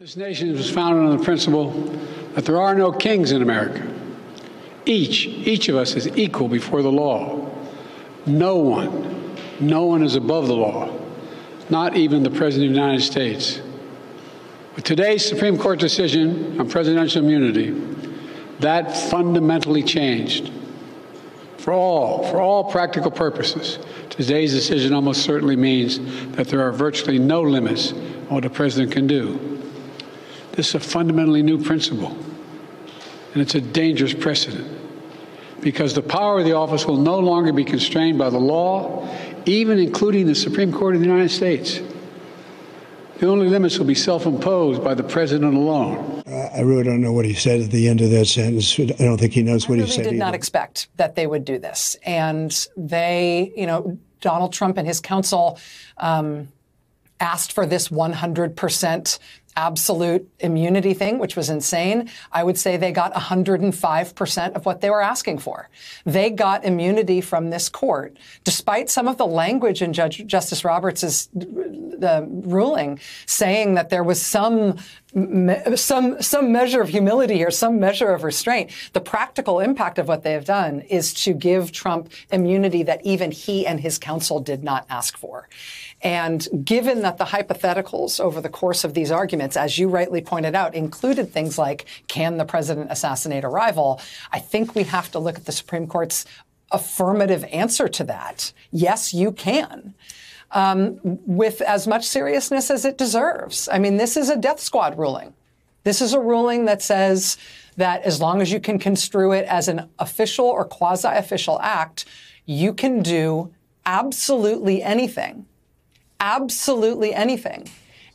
This nation was founded on the principle that there are no kings in America. Each of us is equal before the law. No one is above the law, not even the President of the United States. With today's Supreme Court decision on presidential immunity, that fundamentally changed. For all practical purposes, today's decision almost certainly means that there are virtually no limits on what a president can do. This is a fundamentally new principle, and it's a dangerous precedent, because the power of the office will no longer be constrained by the law, even including the Supreme Court of the United States. The only limits will be self-imposed by the president alone. I really don't know what he said at the end of that sentence. I don't think he knows what he said. I did not expect that they would do this. And they, Donald Trump and his counsel asked for this 100% absolute immunity thing, which was insane. I would say they got 105% of what they were asking for. They got immunity from this court, despite some of the language in Justice Roberts' ruling saying that there was some measure of humility here, some measure of restraint. The practical impact of what they have done is to give Trump immunity that even he and his counsel did not ask for. And given that the hypotheticals over the course of these arguments, as you rightly pointed out, included things like, can the president assassinate a rival? I think we have to look at the Supreme Court's affirmative answer to that. Yes, you can. With as much seriousness as it deserves. I mean, this is a death squad ruling. This is a ruling that says that as long as you can construe it as an official or quasi-official act, you can do absolutely anything,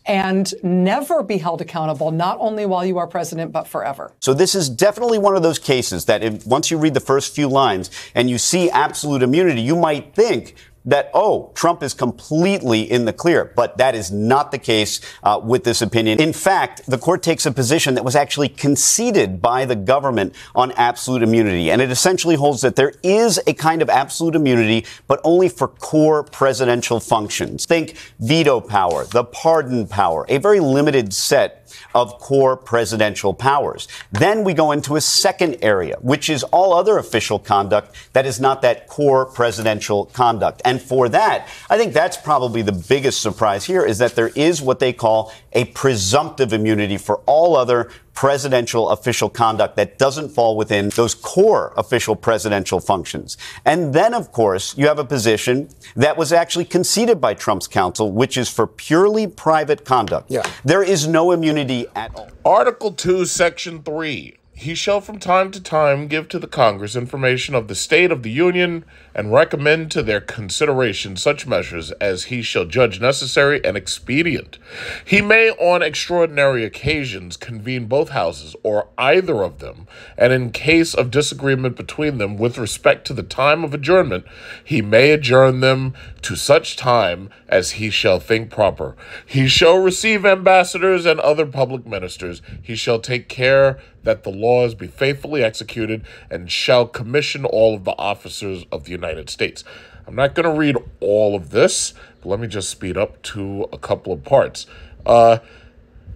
and never be held accountable, not only while you are president, but forever. So this is definitely one of those cases that once you read the first few lines and you see absolute immunity, you might think that, oh, Trump is completely in the clear. But that is not the case with this opinion. In fact, the court takes a position that was actually conceded by the government on absolute immunity. And it essentially holds that there is a kind of absolute immunity, but only for core presidential functions. Think veto power, the pardon power, a very limited set of core presidential powers. Then we go into a second area, which is all other official conduct that is not that core presidential conduct. And for that, I think that's probably the biggest surprise here, is that there is what they call a presumptive immunity for all other presidential official conduct that doesn't fall within those core official presidential functions. And then, of course, you have a position that was actually conceded by Trump's counsel, which is for purely private conduct. Yeah. There is no immunity at all. Article 2, Section 3. He shall from time to time give to the Congress information of the state of the Union and recommend to their consideration such measures as he shall judge necessary and expedient. He may on extraordinary occasions convene both houses or either of them, and in case of disagreement between them with respect to the time of adjournment, he may adjourn them to such time as he shall think proper. He shall receive ambassadors and other public ministers. He shall take care that the laws be faithfully executed, and shall commission all of the officers of the United States. I'm not going to read all of this, but let me just speed up to a couple of parts.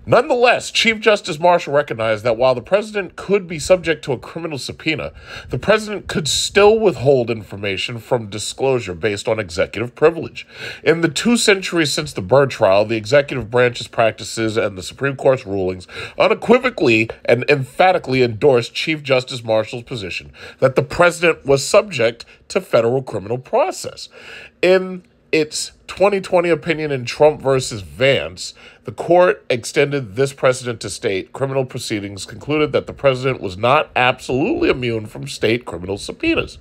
Nonetheless, Chief Justice Marshall recognized that while the president could be subject to a criminal subpoena, the president could still withhold information from disclosure based on executive privilege. In the 2 centuries since the Burr trial, the executive branch's practices and the Supreme Court's rulings unequivocally and emphatically endorsed Chief Justice Marshall's position that the president was subject to federal criminal process. In its 2020 opinion in Trump versus Vance, the court extended this precedent to state criminal proceedings, concluded that the president was not absolutely immune from state criminal subpoenas.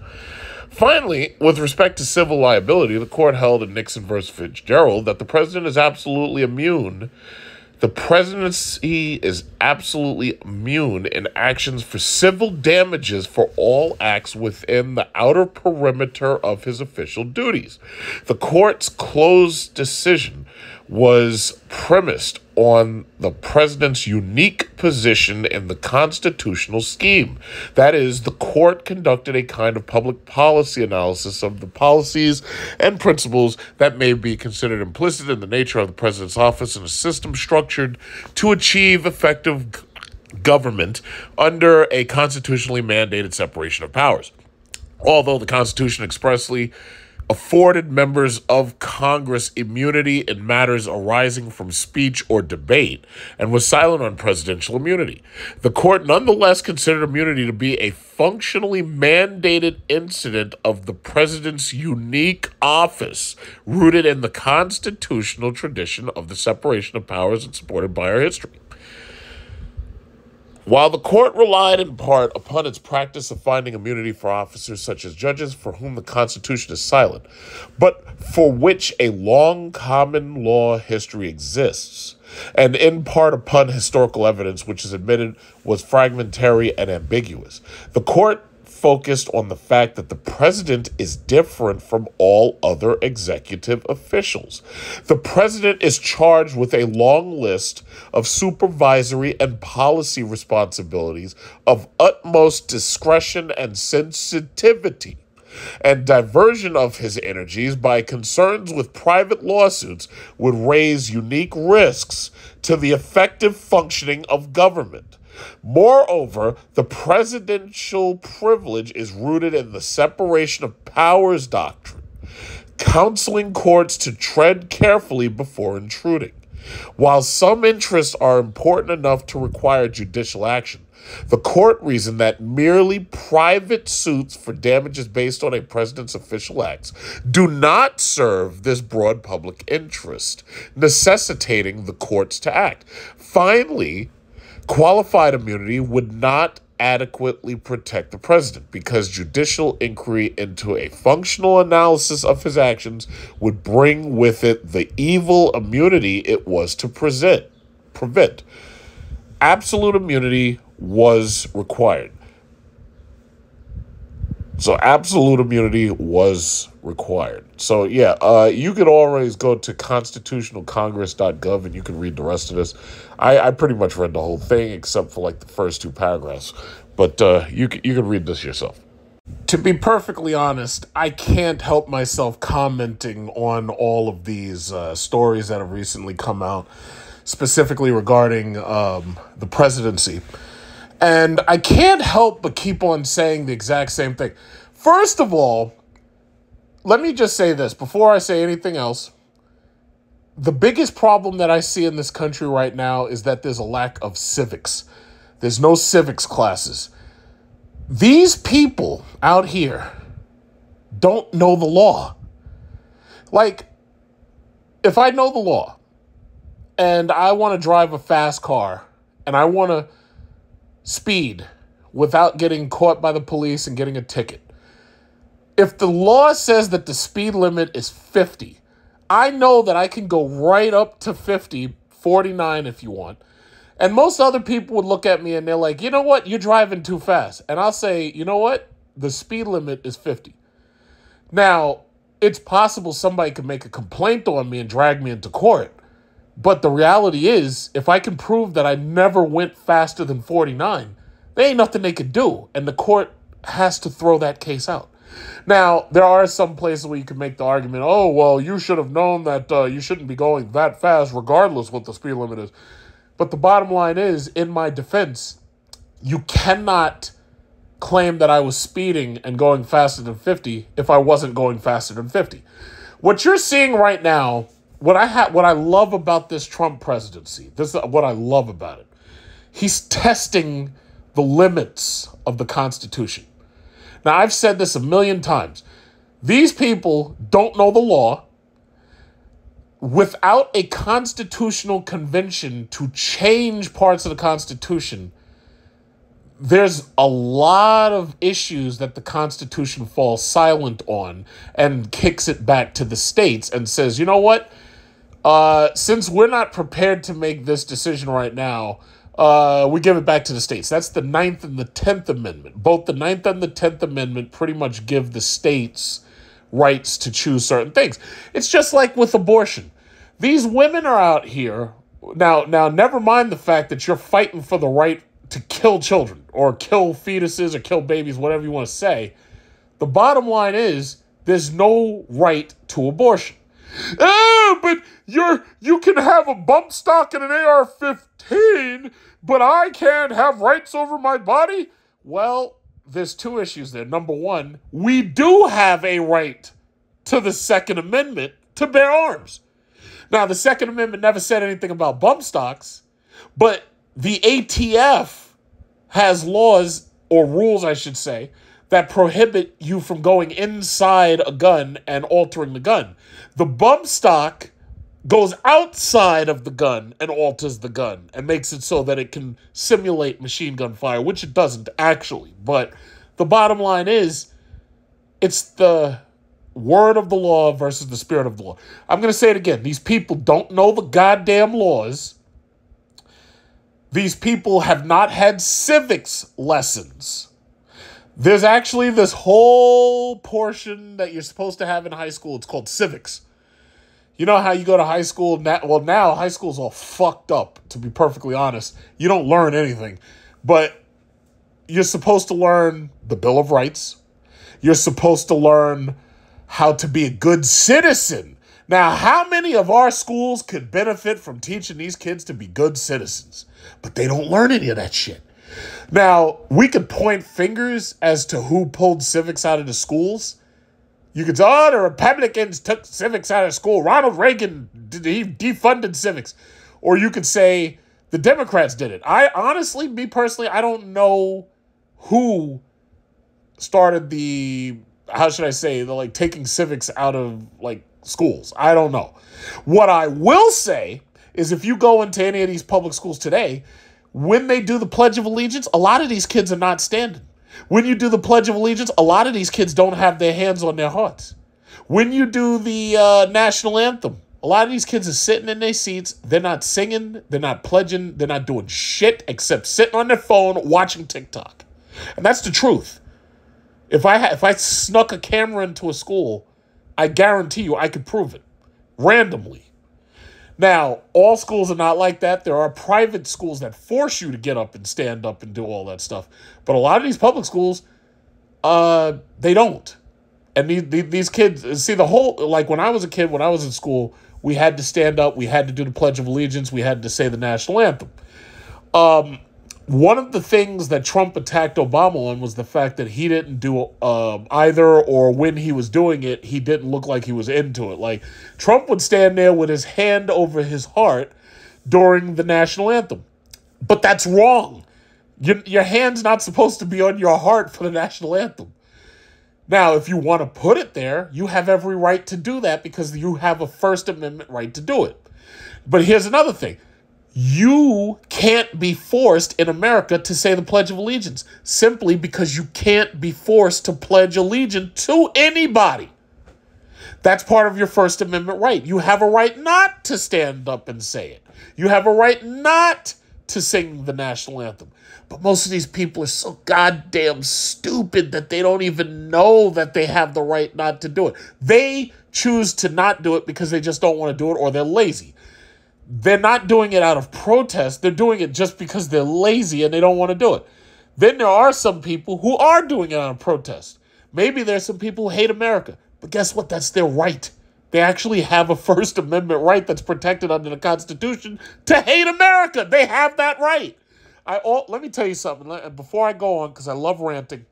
Finally, with respect to civil liability, the court held in Nixon versus Fitzgerald that the president is absolutely immune. The presidency is absolutely immune in actions for civil damages for all acts within the outer perimeter of his official duties. The court's closed decision was premised on the president's unique position in the constitutional scheme. That is, the court conducted a kind of public policy analysis of the policies and principles that may be considered implicit in the nature of the president's office in a system structured to achieve effective government under a constitutionally mandated separation of powers. Although the Constitution expressly afforded members of Congress immunity in matters arising from speech or debate and was silent on presidential immunity, the court nonetheless considered immunity to be a functionally mandated incident of the president's unique office, rooted in the constitutional tradition of the separation of powers and supported by our history. While the court relied in part upon its practice of finding immunity for officers such as judges for whom the Constitution is silent, but for which a long common law history exists, and in part upon historical evidence which is admitted was fragmentary and ambiguous, the court focused on the fact that the president is different from all other executive officials. The president is charged with a long list of supervisory and policy responsibilities of utmost discretion and sensitivity, and diversion of his energies by concerns with private lawsuits would raise unique risks to the effective functioning of government. Moreover, the presidential privilege is rooted in the separation of powers doctrine, counseling courts to tread carefully before intruding. While some interests are important enough to require judicial action, the court reasoned that merely private suits for damages based on a president's official acts do not serve this broad public interest, necessitating the courts to act. Finally, qualified immunity would not adequately protect the president because judicial inquiry into a functional analysis of his actions would bring with it the evil immunity it was to prevent. Absolute immunity was required. So absolute immunity was required. So yeah, you could always go to constitutionalcongress.gov and you can read the rest of this. I pretty much read the whole thing except for like the first two paragraphs. But you can read this yourself. To be perfectly honest, I can't help myself commenting on all of these stories that have recently come out, specifically regarding the presidency. And I can't help but keep on saying the exact same thing. First of all, let me just say this before I say anything else. The biggest problem that I see in this country right now is that there's a lack of civics. There's no civics classes. These people out here don't know the law. Like, if I know the law and I want to drive a fast car and I want to speed without getting caught by the police and getting a ticket. If the law says that the speed limit is 50, I know that I can go right up to 50, 49 if you want. And most other people would look at me and they're like, you know what? You're driving too fast. And I'll say, you know what? The speed limit is 50. Now, it's possible somebody could make a complaint on me and drag me into court. But the reality is, if I can prove that I never went faster than 49, there ain't nothing they could do. And the court has to throw that case out. Now, there are some places where you can make the argument, oh, well, you should have known that you shouldn't be going that fast regardless what the speed limit is. But the bottom line is, in my defense, you cannot claim that I was speeding and going faster than 50 if I wasn't going faster than 50. What you're seeing right now, what I love about this Trump presidency, this is what I love about it. He's testing the limits of the Constitution. Now, I've said this a million times. These people don't know the law. Without a constitutional convention to change parts of the Constitution, there's a lot of issues that the Constitution falls silent on and kicks it back to the states and says, you know what? Since we're not prepared to make this decision right now, we give it back to the states. That's the 9th and the 10th Amendment. Both the 9th and the 10th Amendment pretty much give the states rights to choose certain things. It's just like with abortion. These women are out here Now, never mind the fact that you're fighting for the right to kill children or kill fetuses or kill babies, whatever you want to say. The bottom line is there's no right to abortion. Oh, but you can have a bump stock and an AR-15, but I can't have rights over my body? Well, there's two issues there. Number one, we do have a right to the Second Amendment to bear arms. Now, the Second Amendment never said anything about bump stocks, but the ATF has laws, or rules, I should say, that prohibit you from going inside a gun and altering the gun. The bump stock goes outside of the gun and alters the gun and makes it so that it can simulate machine gun fire, which it doesn't actually. But the bottom line is, it's the word of the law versus the spirit of the law. I'm going to say it again. These people don't know the goddamn laws. These people have not had civics lessons. There's actually this whole portion that you're supposed to have in high school. It's called civics. You know how you go to high school? Now high school's all fucked up, to be perfectly honest. You don't learn anything. But you're supposed to learn the Bill of Rights. You're supposed to learn how to be a good citizen. Now, how many of our schools could benefit from teaching these kids to be good citizens? But they don't learn any of that shit. Now, we could point fingers as to who pulled civics out of the schools. You could say, oh, the Republicans took civics out of school. Ronald Reagan, he defunded civics. Or you could say the Democrats did it. I honestly, me personally, I don't know who started the, how should I say, the like taking civics out of like schools. I don't know. What I will say is if you go into any of these public schools today, when they do the Pledge of Allegiance, a lot of these kids are not standing. When you do the Pledge of Allegiance, a lot of these kids don't have their hands on their hearts. When you do the national anthem, a lot of these kids are sitting in their seats. They're not singing. They're not pledging. They're not doing shit except sitting on their phone watching TikTok. And that's the truth. If I snuck a camera into a school, I guarantee you I could prove it randomly. Now, all schools are not like that. There are private schools that force you to get up and stand up and do all that stuff. But a lot of these public schools, they don't. And these kids, see the whole, like when I was a kid, when I was in school, we had to stand up, we had to do the Pledge of Allegiance, we had to say the national anthem. One of the things that Trump attacked Obama on was the fact that he didn't do either, or when he was doing it, he didn't look like he was into it. Like, Trump would stand there with his hand over his heart during the national anthem. But that's wrong. Your hand's not supposed to be on your heart for the national anthem. Now, if you want to put it there, you have every right to do that because you have a First Amendment right to do it. But here's another thing. You can't be forced in America to say the Pledge of Allegiance simply because you can't be forced to pledge allegiance to anybody. That's part of your First Amendment right. You have a right not to stand up and say it. You have a right not to sing the national anthem. But most of these people are so goddamn stupid that they don't even know that they have the right not to do it. They choose to not do it because they just don't want to do it or they're lazy. They're not doing it out of protest. They're doing it just because they're lazy and they don't want to do it. Then there are some people who are doing it out of protest. Maybe there's some people who hate America. But guess what? That's their right. They actually have a First Amendment right that's protected under the Constitution to hate America. They have that right. Let me tell you something. Before I go on, because I love ranting,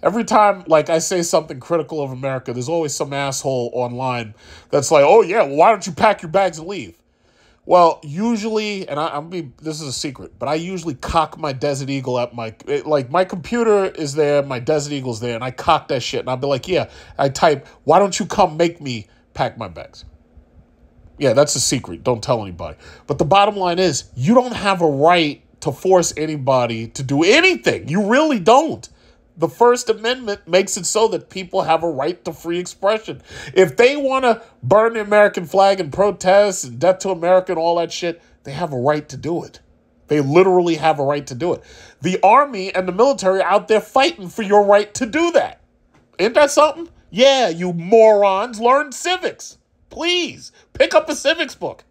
every time, like, I say something critical of America, there's always some asshole online that's like, oh, yeah, well, why don't you pack your bags and leave? Well, usually, and this is a secret, but I usually cock my Desert Eagle at my computer is there, my Desert Eagle's there, and I cock that shit, and I'll be like, yeah, I type, why don't you come make me pack my bags? Yeah, that's a secret. Don't tell anybody. But the bottom line is, you don't have a right to force anybody to do anything. You really don't. The First Amendment makes it so that people have a right to free expression. If they want to burn the American flag and protest and death to America and all that shit, they have a right to do it. They literally have a right to do it. The army and the military are out there fighting for your right to do that. Ain't that something? Yeah, you morons, learn civics. Please, pick up a civics book.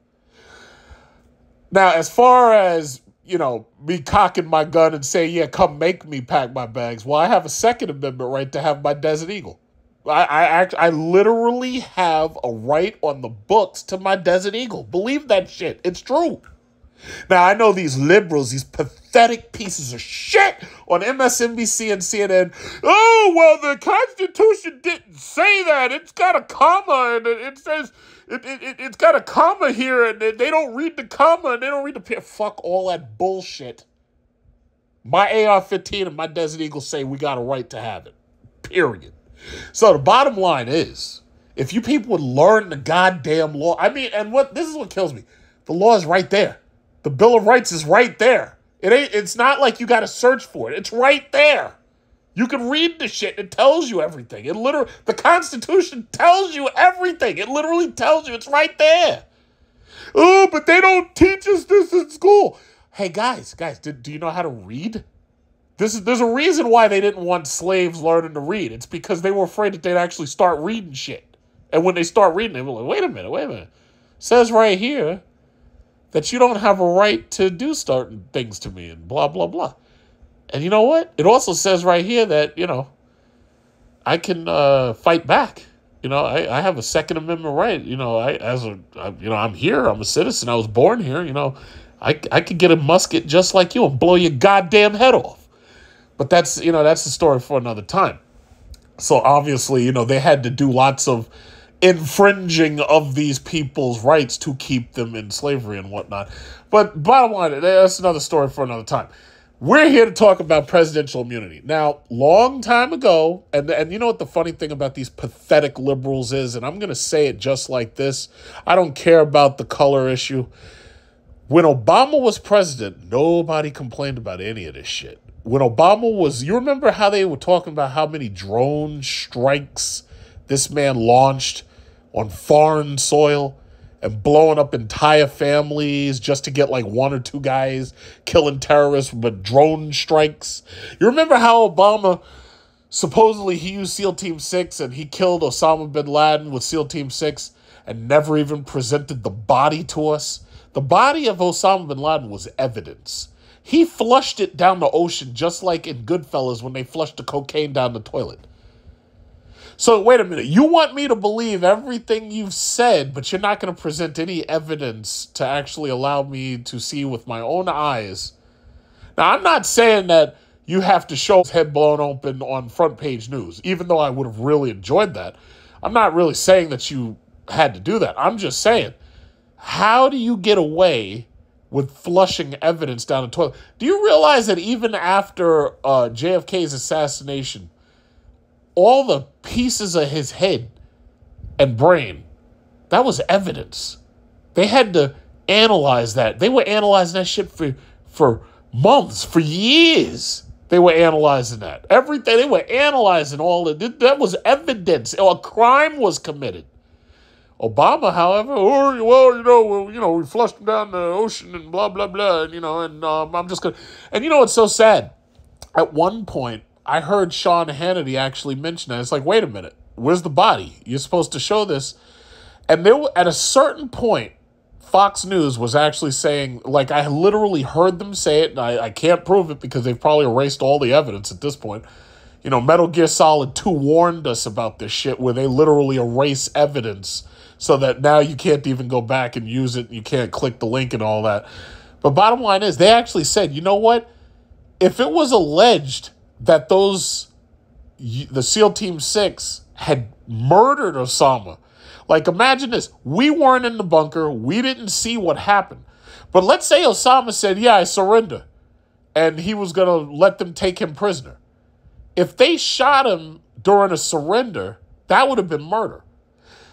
Now, as far as, me cocking my gun and saying, yeah, come make me pack my bags, well, I have a Second Amendment right to have my Desert Eagle. I literally have a right on the books to my Desert Eagle. Believe that shit. It's true. Now, I know these liberals, these pathetic pieces of shit on MSNBC and CNN. Oh, well, the Constitution didn't say that. It's got a comma, and it says it's got a comma here, and they don't read the comma, and they don't read the... Fuck all that bullshit. My AR-15 and my Desert Eagle say we got a right to have it. Period. So the bottom line is, if you people would learn the goddamn law, this is what kills me. The law is right there. The Bill of Rights is right there. It's not like you got to search for it. It's right there. You can read the shit. It tells you everything. The Constitution tells you everything. It literally tells you. It's right there. Oh, but they don't teach us this in school. Hey, guys, do you know how to read? There's a reason why they didn't want slaves learning to read. It's because they were afraid that they'd actually start reading shit. And when they start reading, they were like, wait a minute. It says right here that you don't have a right to do certain things to me and blah, blah, blah. And you know what? It also says right here that, I can fight back. I have a Second Amendment right. I'm here. I'm a citizen. I was born here. I could get a musket just like you and blow your goddamn head off. But that's the story for another time. So obviously, they had to do lots of infringing of these people's rights to keep them in slavery and whatnot. But bottom line, that's another story for another time. We're here to talk about presidential immunity. Now, long time ago, and you know what the funny thing about these pathetic liberals is, and I'm going to say it just like this. I don't care about the color issue. When Obama was president, nobody complained about any of this shit. When Obama was, you remember how they were talking about how many drone strikes this man launched on foreign soil and blowing up entire families just to get like one or two guys killing terrorists with drone strikes? You remember how Obama, supposedly he used SEAL Team 6 and he killed Osama bin Laden with SEAL Team 6 and never even presented the body to us? The body of Osama bin Laden was evidence. He flushed it down the ocean just like in Goodfellas when they flushed the cocaine down the toilet. So wait a minute. You want me to believe everything you've said, but you're not going to present any evidence to actually allow me to see with my own eyes. Now, I'm not saying that you have to show his head blown open on front page news, even though I would have really enjoyed that. I'm not really saying that you had to do that. I'm just saying, how do you get away with flushing evidence down the toilet? Do you realize that even after JFK's assassination, all the pieces of his head and brain, that was evidence. They had to analyze that. They were analyzing that shit for months, for years. They were analyzing that. Everything, they were analyzing all of it. That was evidence. A crime was committed. Obama, however, we flushed him down the ocean and blah, blah, blah, and I'm just going to... And it's so sad. At one point, I heard Sean Hannity actually mention that. It's like, wait a minute, where's the body? You're supposed to show this. And at a certain point, Fox News was actually saying, like, I literally heard them say it, and I can't prove it because they've probably erased all the evidence at this point. Metal Gear Solid 2 warned us about this shit where they literally erase evidence so that now you can't even go back and use it. You can't click the link and all that. But bottom line is, they actually said, you know what? If it was alleged that the SEAL Team 6 had murdered Osama, like imagine this, we weren't in the bunker, we didn't see what happened. But let's say Osama said, yeah, I surrender, and he was going to let them take him prisoner. If they shot him during a surrender, that would have been murder.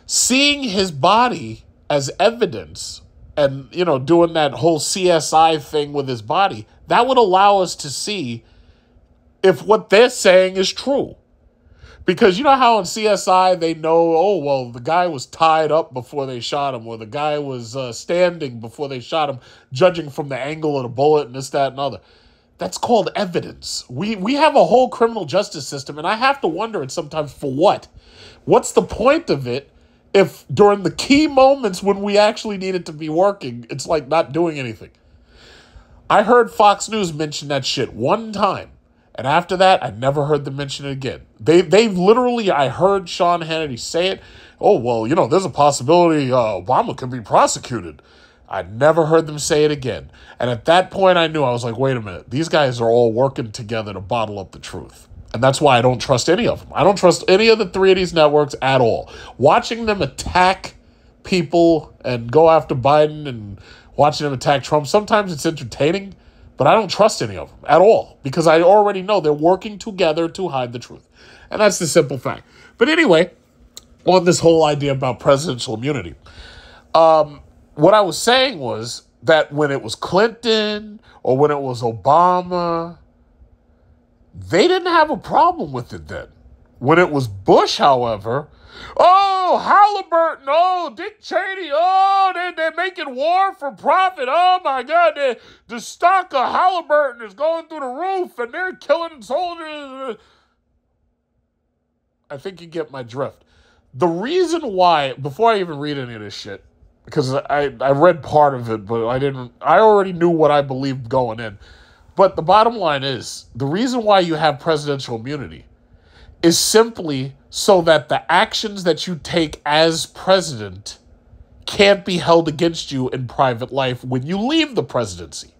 Seeing his body as evidence and, doing that whole CSI thing with his body, that would allow us to see if what they're saying is true. Because you know how in CSI they know, oh, well, the guy was tied up before they shot him, or the guy was standing before they shot him, judging from the angle of the bullet and this, that, and other. That's called evidence. We have a whole criminal justice system, and I have to wonder it sometimes for what? What's the point of it if during the key moments when we actually needed to be working, it's like not doing anything. I heard Fox News mention that shit one time. And after that, I never heard them mention it again. They've literally, I heard Sean Hannity say it. Oh, well, there's a possibility Obama could be prosecuted. I never heard them say it again. And at that point, I knew, I was like, wait a minute. These guys are all working together to bottle up the truth. And that's why I don't trust any of them. I don't trust any of the three of these networks at all. Watching them attack people and go after Biden and watching them attack Trump, sometimes it's entertaining, but I don't trust any of them at all because I already know they're working together to hide the truth. And that's the simple fact. But anyway, on this whole idea about presidential immunity, what I was saying was that when it was Clinton or when it was Obama, they didn't have a problem with it then. When it was Bush, however, oh, Halliburton, oh, Dick Cheney, oh, they're making war for profit. Oh, my God, the stock of Halliburton is going through the roof, and they're killing soldiers. I think you get my drift. The reason why, before I even read any of this shit, because I read part of it, but I already knew what I believed going in. But the bottom line is, the reason why you have presidential immunity is simply so that the actions that you take as president can't be held against you in private life when you leave the presidency.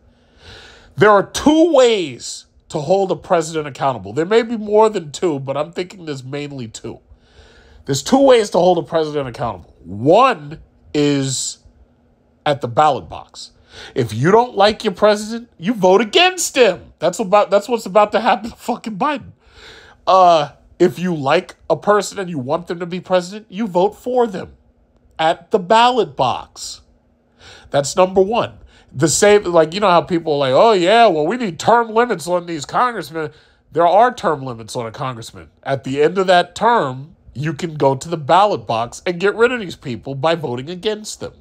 There are two ways to hold a president accountable. There may be more than two, but I'm thinking there's mainly two. There's two ways to hold a president accountable. One is at the ballot box. If you don't like your president, you vote against him. That's what's about to happen to fucking Biden. If you like a person and you want them to be president, you vote for them at the ballot box. That's number one. The same, like, how people are like, oh yeah, well, we need term limits on these congressmen. There are term limits on a congressman. At the end of that term, you can go to the ballot box and get rid of these people by voting against them.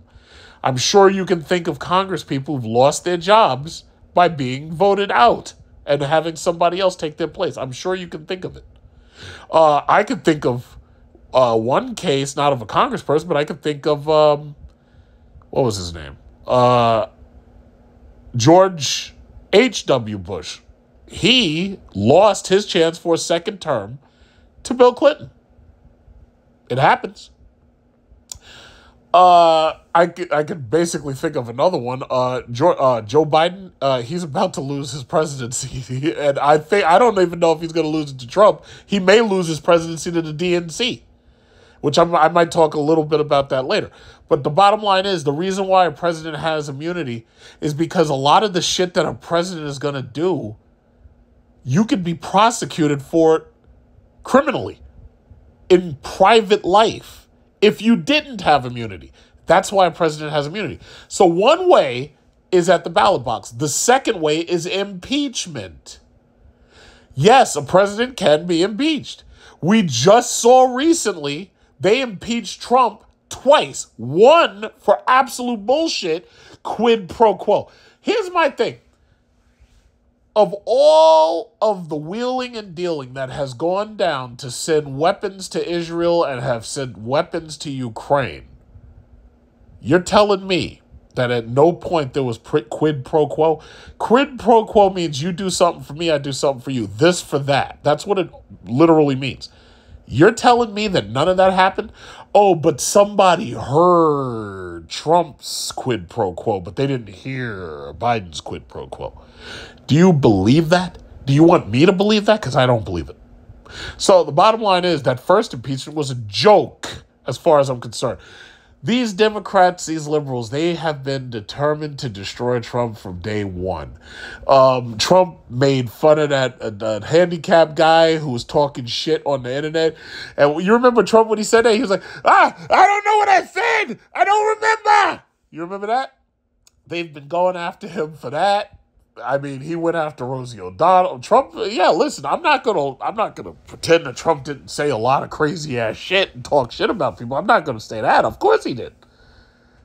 I'm sure you can think of Congress people who've lost their jobs by being voted out and having somebody else take their place. I'm sure you can think of it. I could think of one case, not of a congressperson, but I could think of, what was his name? George H.W. Bush. He lost his chance for a second term to Bill Clinton. It happens. I could basically think of another one. Joe Biden, he's about to lose his presidency, and I don't even know if he's going to lose it to Trump. He may lose his presidency to the DNC, which I might talk a little bit about that later. But the bottom line is, the reason why a president has immunity is because a lot of the shit that a president is going to do, you could be prosecuted for it criminally in private life if you didn't have immunity. That's why a president has immunity. So one way is at the ballot box. The second way is impeachment. Yes, a president can be impeached. We just saw recently they impeached Trump twice. One for absolute bullshit, quid pro quo. Here's my thing. Of all of the wheeling and dealing that has gone down to send weapons to Israel and have sent weapons to Ukraine, you're telling me that at no point there was quid pro quo? Quid pro quo means you do something for me, I do something for you. This for that. That's what it literally means. You're telling me that none of that happened? Oh, but somebody heard Trump's quid pro quo, but they didn't hear Biden's quid pro quo. Do you believe that? Do you want me to believe that? Because I don't believe it. So the bottom line is that first impeachment was a joke as far as I'm concerned. These Democrats, these liberals, they have been determined to destroy Trump from day one. Trump made fun of that handicapped guy who was talking shit on the internet. And you remember Trump when he said that? He was like, I don't know what I said. I don't remember. You remember that? They've been going after him for that. I mean, he went after Rosie O'Donnell. Trump, yeah, listen, I'm not gonna pretend that Trump didn't say a lot of crazy ass shit and talk shit about people. I'm not gonna say that. Of course he did.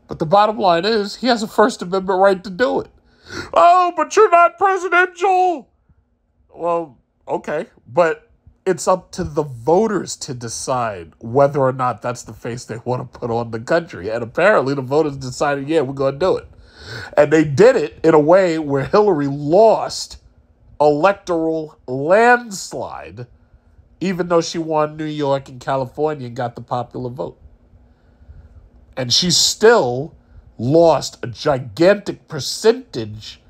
But the bottom line is, he has a First Amendment right to do it. Oh, but you're not presidential. Well, okay, but it's up to the voters to decide whether or not that's the face they want to put on the country. And apparently the voters decided, yeah, we're going to do it. And they did it in a way where Hillary lost electoral landslide, even though she won New York and California and got the popular vote. And she still lost a gigantic percentage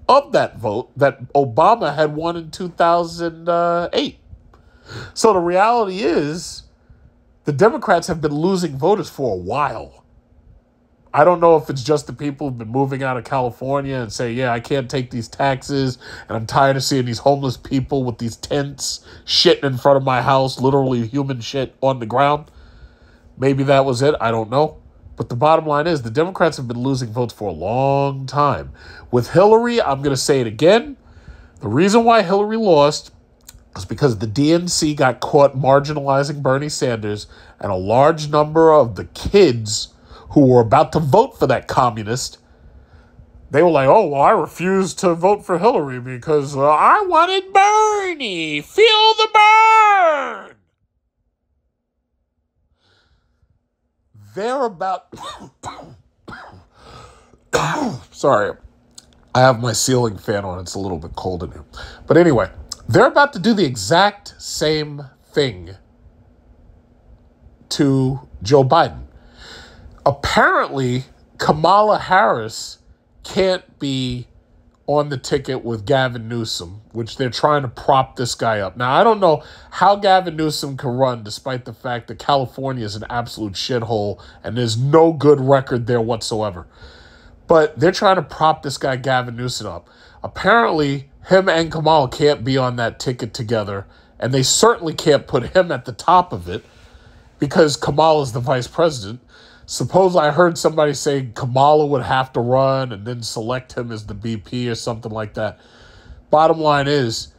of that vote that Obama had won in 2008. So the reality is the Democrats have been losing voters for a while. I don't know if it's just the people who've been moving out of California and say, yeah, I can't take these taxes, and I'm tired of seeing these homeless people with these tents shitting in front of my house, literally human shit on the ground. Maybe that was it. I don't know. But the bottom line is the Democrats have been losing votes for a long time. With Hillary, I'm going to say it again. The reason why Hillary lost is because the DNC got caught marginalizing Bernie Sanders, and a large number of the kids who were about to vote for that communist, they were like, oh, well, I refused to vote for Hillary because I wanted Bernie. Feel the burn. They're about... Sorry. I have my ceiling fan on. It's a little bit cold in here. But anyway, they're about to do the exact same thing to Joe Biden. Apparently, Kamala Harris can't be on the ticket with Gavin Newsom, which they're trying to prop this guy up. Now, I don't know how Gavin Newsom can run despite the fact that California is an absolute shithole and there's no good record there whatsoever. But they're trying to prop this guy Gavin Newsom up. Apparently, him and Kamala can't be on that ticket together, and they certainly can't put him at the top of it because Kamala is the vice president. Suppose I heard somebody say Kamala would have to run and then select him as the VP or something like that. Bottom line is,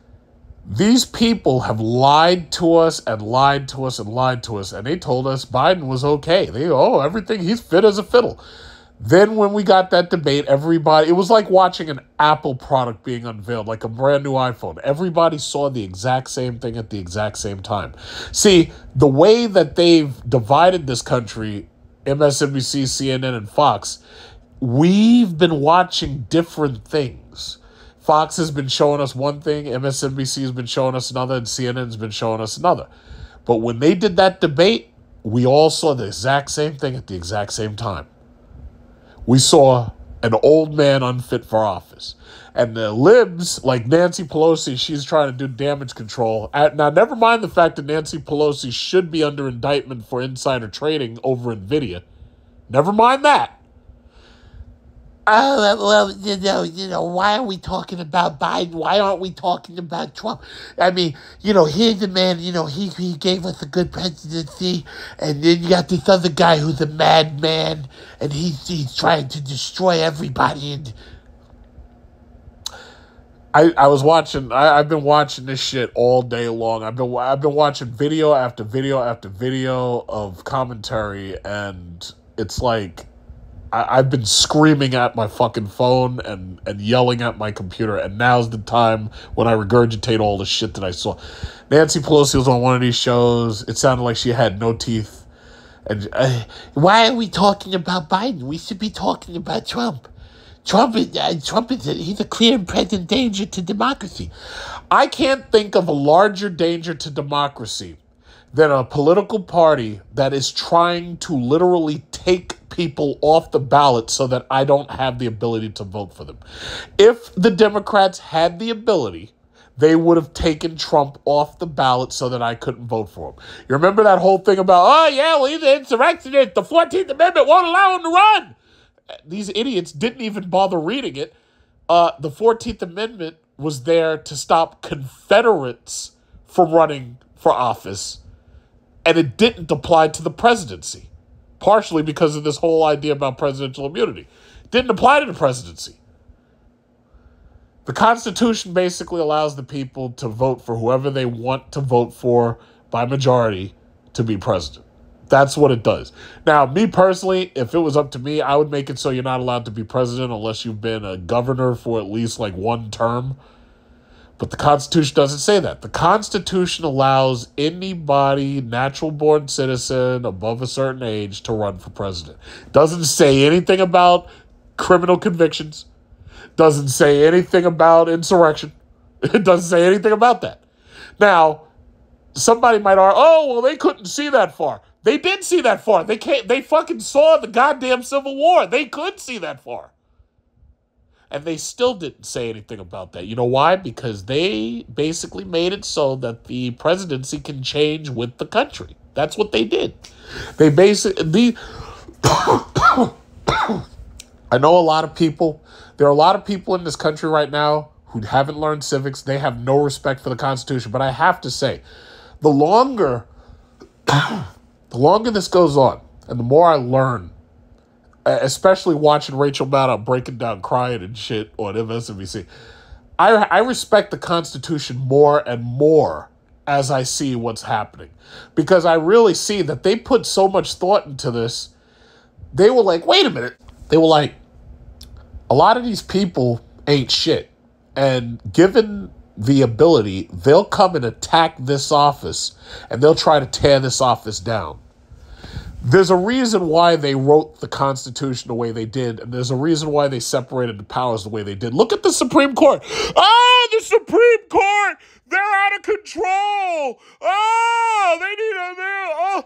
these people have lied to us and lied to us and lied to us, and they told us Biden was okay. Everything, he's fit as a fiddle. Then when we got that debate, it was like watching an Apple product being unveiled, like a brand new iPhone. Everybody saw the exact same thing at the exact same time. See, the way that they've divided this country, MSNBC, CNN, and Fox, we've been watching different things. Fox has been showing us one thing, MSNBC has been showing us another, and CNN has been showing us another. But when they did that debate, we all saw the exact same thing at the exact same time. We saw an old man unfit for office. And the libs, like Nancy Pelosi, she's trying to do damage control. Now, never mind the fact that Nancy Pelosi should be under indictment for insider trading over NVIDIA. Never mind that. Well, why are we talking about Biden? Why aren't we talking about Trump? I mean, here's the man, he gave us a good presidency, and then you got this other guy who's a madman, and he's trying to destroy everybody. And I've been watching this shit all day long. I've been watching video after video after video of commentary, and it's like, I've been screaming at my fucking phone and yelling at my computer, and now's the time when I regurgitate all the shit that I saw. Nancy Pelosi was on one of these shows. It sounded like she had no teeth. And why are we talking about Biden? We should be talking about Trump. He's a clear and present danger to democracy. I can't think of a larger danger to democracy than a political party that is trying to literally take people off the ballot so that I don't have the ability to vote for them. If the Democrats had the ability, they would have taken Trump off the ballot so that I couldn't vote for him. You remember that whole thing about, he's an insurrectionist, the 14th Amendment won't allow him to run. These idiots didn't even bother reading it. The 14th Amendment was there to stop Confederates from running for office, and it didn't apply to the presidency, partially because of this whole idea about presidential immunity. It didn't apply to the presidency. The Constitution basically allows the people to vote for whoever they want to vote for by majority to be president. That's what it does. Now, me personally, if it was up to me, I would make it so you're not allowed to be president unless you've been a governor for at least like one term. But the Constitution doesn't say that. The Constitution allows anybody, natural-born citizen above a certain age, to run for president. Doesn't say anything about criminal convictions. Doesn't say anything about insurrection. It doesn't say anything about that. Now, somebody might argue, oh, well, they couldn't see that far. They did see that far. They fucking saw the goddamn Civil War. They could see that far. And they still didn't say anything about that. You know why? Because they basically made it so that the presidency can change with the country. That's what they did. They basically... I know a lot of people... There are a lot of people in this country right now who haven't learned civics. They have no respect for the Constitution. But I have to say, the longer this goes on, and the more I learn, especially watching Rachel Maddow breaking down crying and shit on MSNBC, I respect the Constitution more and more as I see what's happening. Because I really see that they put so much thought into this. They were like, wait a minute. They were like, a lot of these people ain't shit. And given the ability, they'll come and attack this office, and they'll try to tear this office down. There's a reason why they wrote the Constitution the way they did, and there's a reason why they separated the powers the way they did. Look at the Supreme Court. Oh, the Supreme Court! They're out of control! Oh, they need a...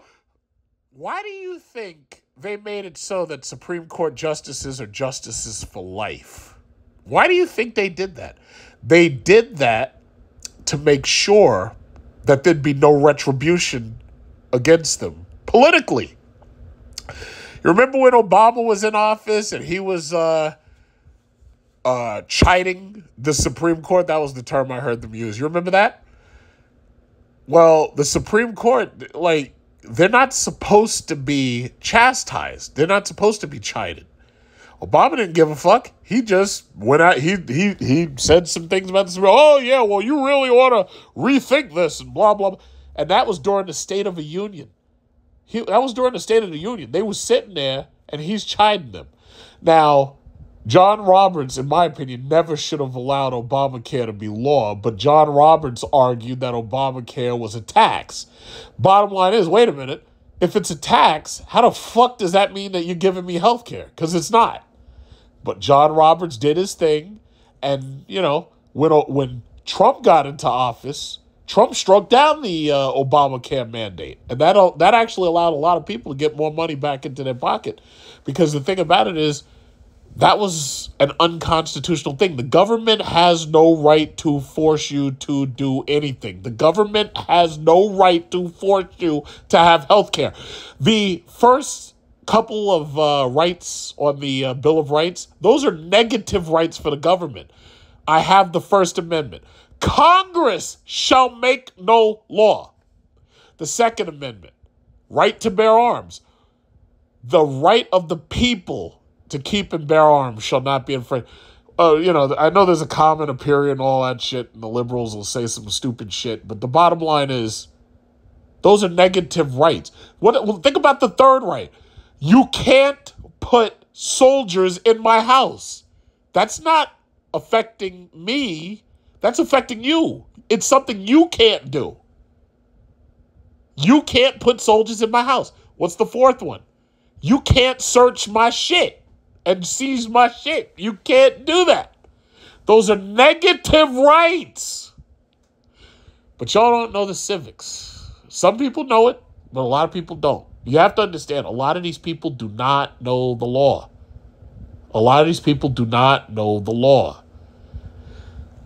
Why do you think they made it so that Supreme Court justices are justices for life? Why do you think they did that? They did that to make sure that there'd be no retribution against them politically. You remember when Obama was in office and he was chiding the Supreme Court? That was the term I heard them use. You remember that? Well, the Supreme Court, like, they're not supposed to be chastised. They're not supposed to be chided. Obama didn't give a fuck. He just went out. He said some things about this. Oh, yeah, well, you really ought to rethink this and blah, blah, blah. And that was during the State of the Union. That was during the State of the Union. They were sitting there, and he's chiding them. Now, John Roberts, in my opinion, never should have allowed Obamacare to be law, but John Roberts argued that Obamacare was a tax. Bottom line is, wait a minute, if it's a tax, how the fuck does that mean that you're giving me health care? Because it's not. But John Roberts did his thing, and, you know, when Trump got into office, Trump struck down the Obamacare mandate. And that actually allowed a lot of people to get more money back into their pocket. Because the thing about it is, that was an unconstitutional thing. The government has no right to force you to do anything. The government has no right to force you to have health care. The first couple of rights on the Bill of Rights, those are negative rights for the government. I have the First Amendment. Congress shall make no law. The Second Amendment, right to bear arms. The right of the people to keep and bear arms shall not be infringed. I know there's a comment, a period, and all that shit, and the liberals will say some stupid shit, but the bottom line is, those are negative rights. Think about the third right. You can't put soldiers in my house. That's not affecting me. That's affecting you. It's something you can't do. You can't put soldiers in my house. What's the fourth one? You can't search my shit and seize my shit. You can't do that. Those are negative rights. But y'all don't know the civics. Some people know it, but a lot of people don't. You have to understand, a lot of these people do not know the law. A lot of these people do not know the law.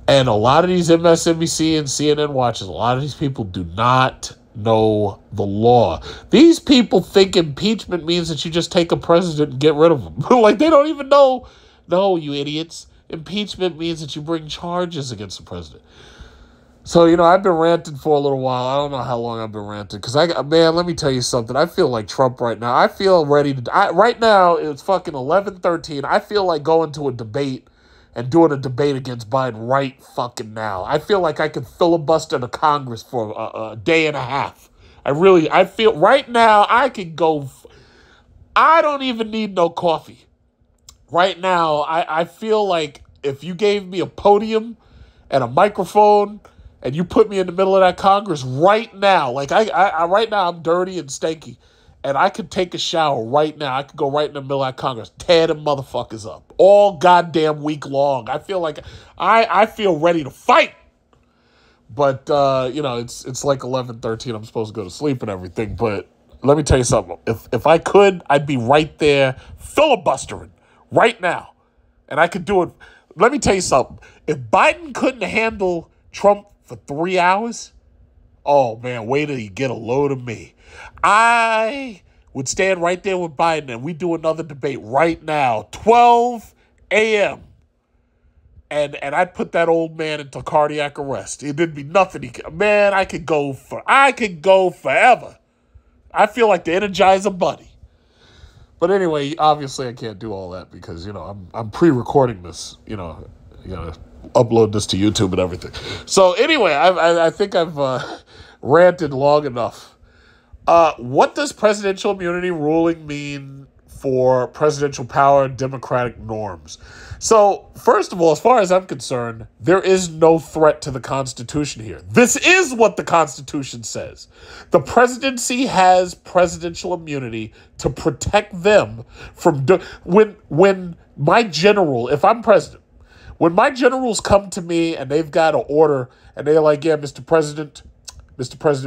And a lot of these MSNBC and CNN watchers, a lot of these people do not know the law. These people think impeachment means that you just take a president and get rid of him. Like, they don't even know. No, you idiots. Impeachment means that you bring charges against the president. So, I've been ranting for a little while. I don't know how long I've been ranting. Because, man, let me tell you something. I feel like Trump right now. I feel ready to... right now, it's fucking 11:13. I feel like going to a debate and doing a debate against Biden right fucking now. I feel like I could filibuster the Congress for a day and a half. I feel... Right now, I could go... I don't even need no coffee. Right now, I feel like if you gave me a podium and a microphone, and you put me in the middle of that Congress right now, like I right now I'm dirty and stanky, and I could take a shower right now. I could go right in the middle of that Congress, tear them motherfuckers up all goddamn week long. I feel like I feel ready to fight. But, it's like 11:13. I'm supposed to go to sleep and everything. But let me tell you something. If I could, I'd be right there filibustering right now. And I could do it. Let me tell you something. If Biden couldn't handle Trump for 3 hours, oh, man, wait till you get a load of me. I would stand right there with Biden and we do another debate right now, 12 a.m., And I'd put that old man into cardiac arrest. There'd be nothing man, I could go forever. I feel like the Energizer Bunny. But anyway, obviously I can't do all that because, I'm pre-recording this, you gotta upload this to YouTube and everything. So anyway, I think I've ranted long enough. What does presidential immunity ruling mean for presidential power, democratic norms? So, first of all, as far as I'm concerned, there is no threat to the Constitution here. This is what the Constitution says. The presidency has presidential immunity to protect them from when my general, if I'm president, when my generals come to me and they've got an order and they're like, yeah, Mr. President,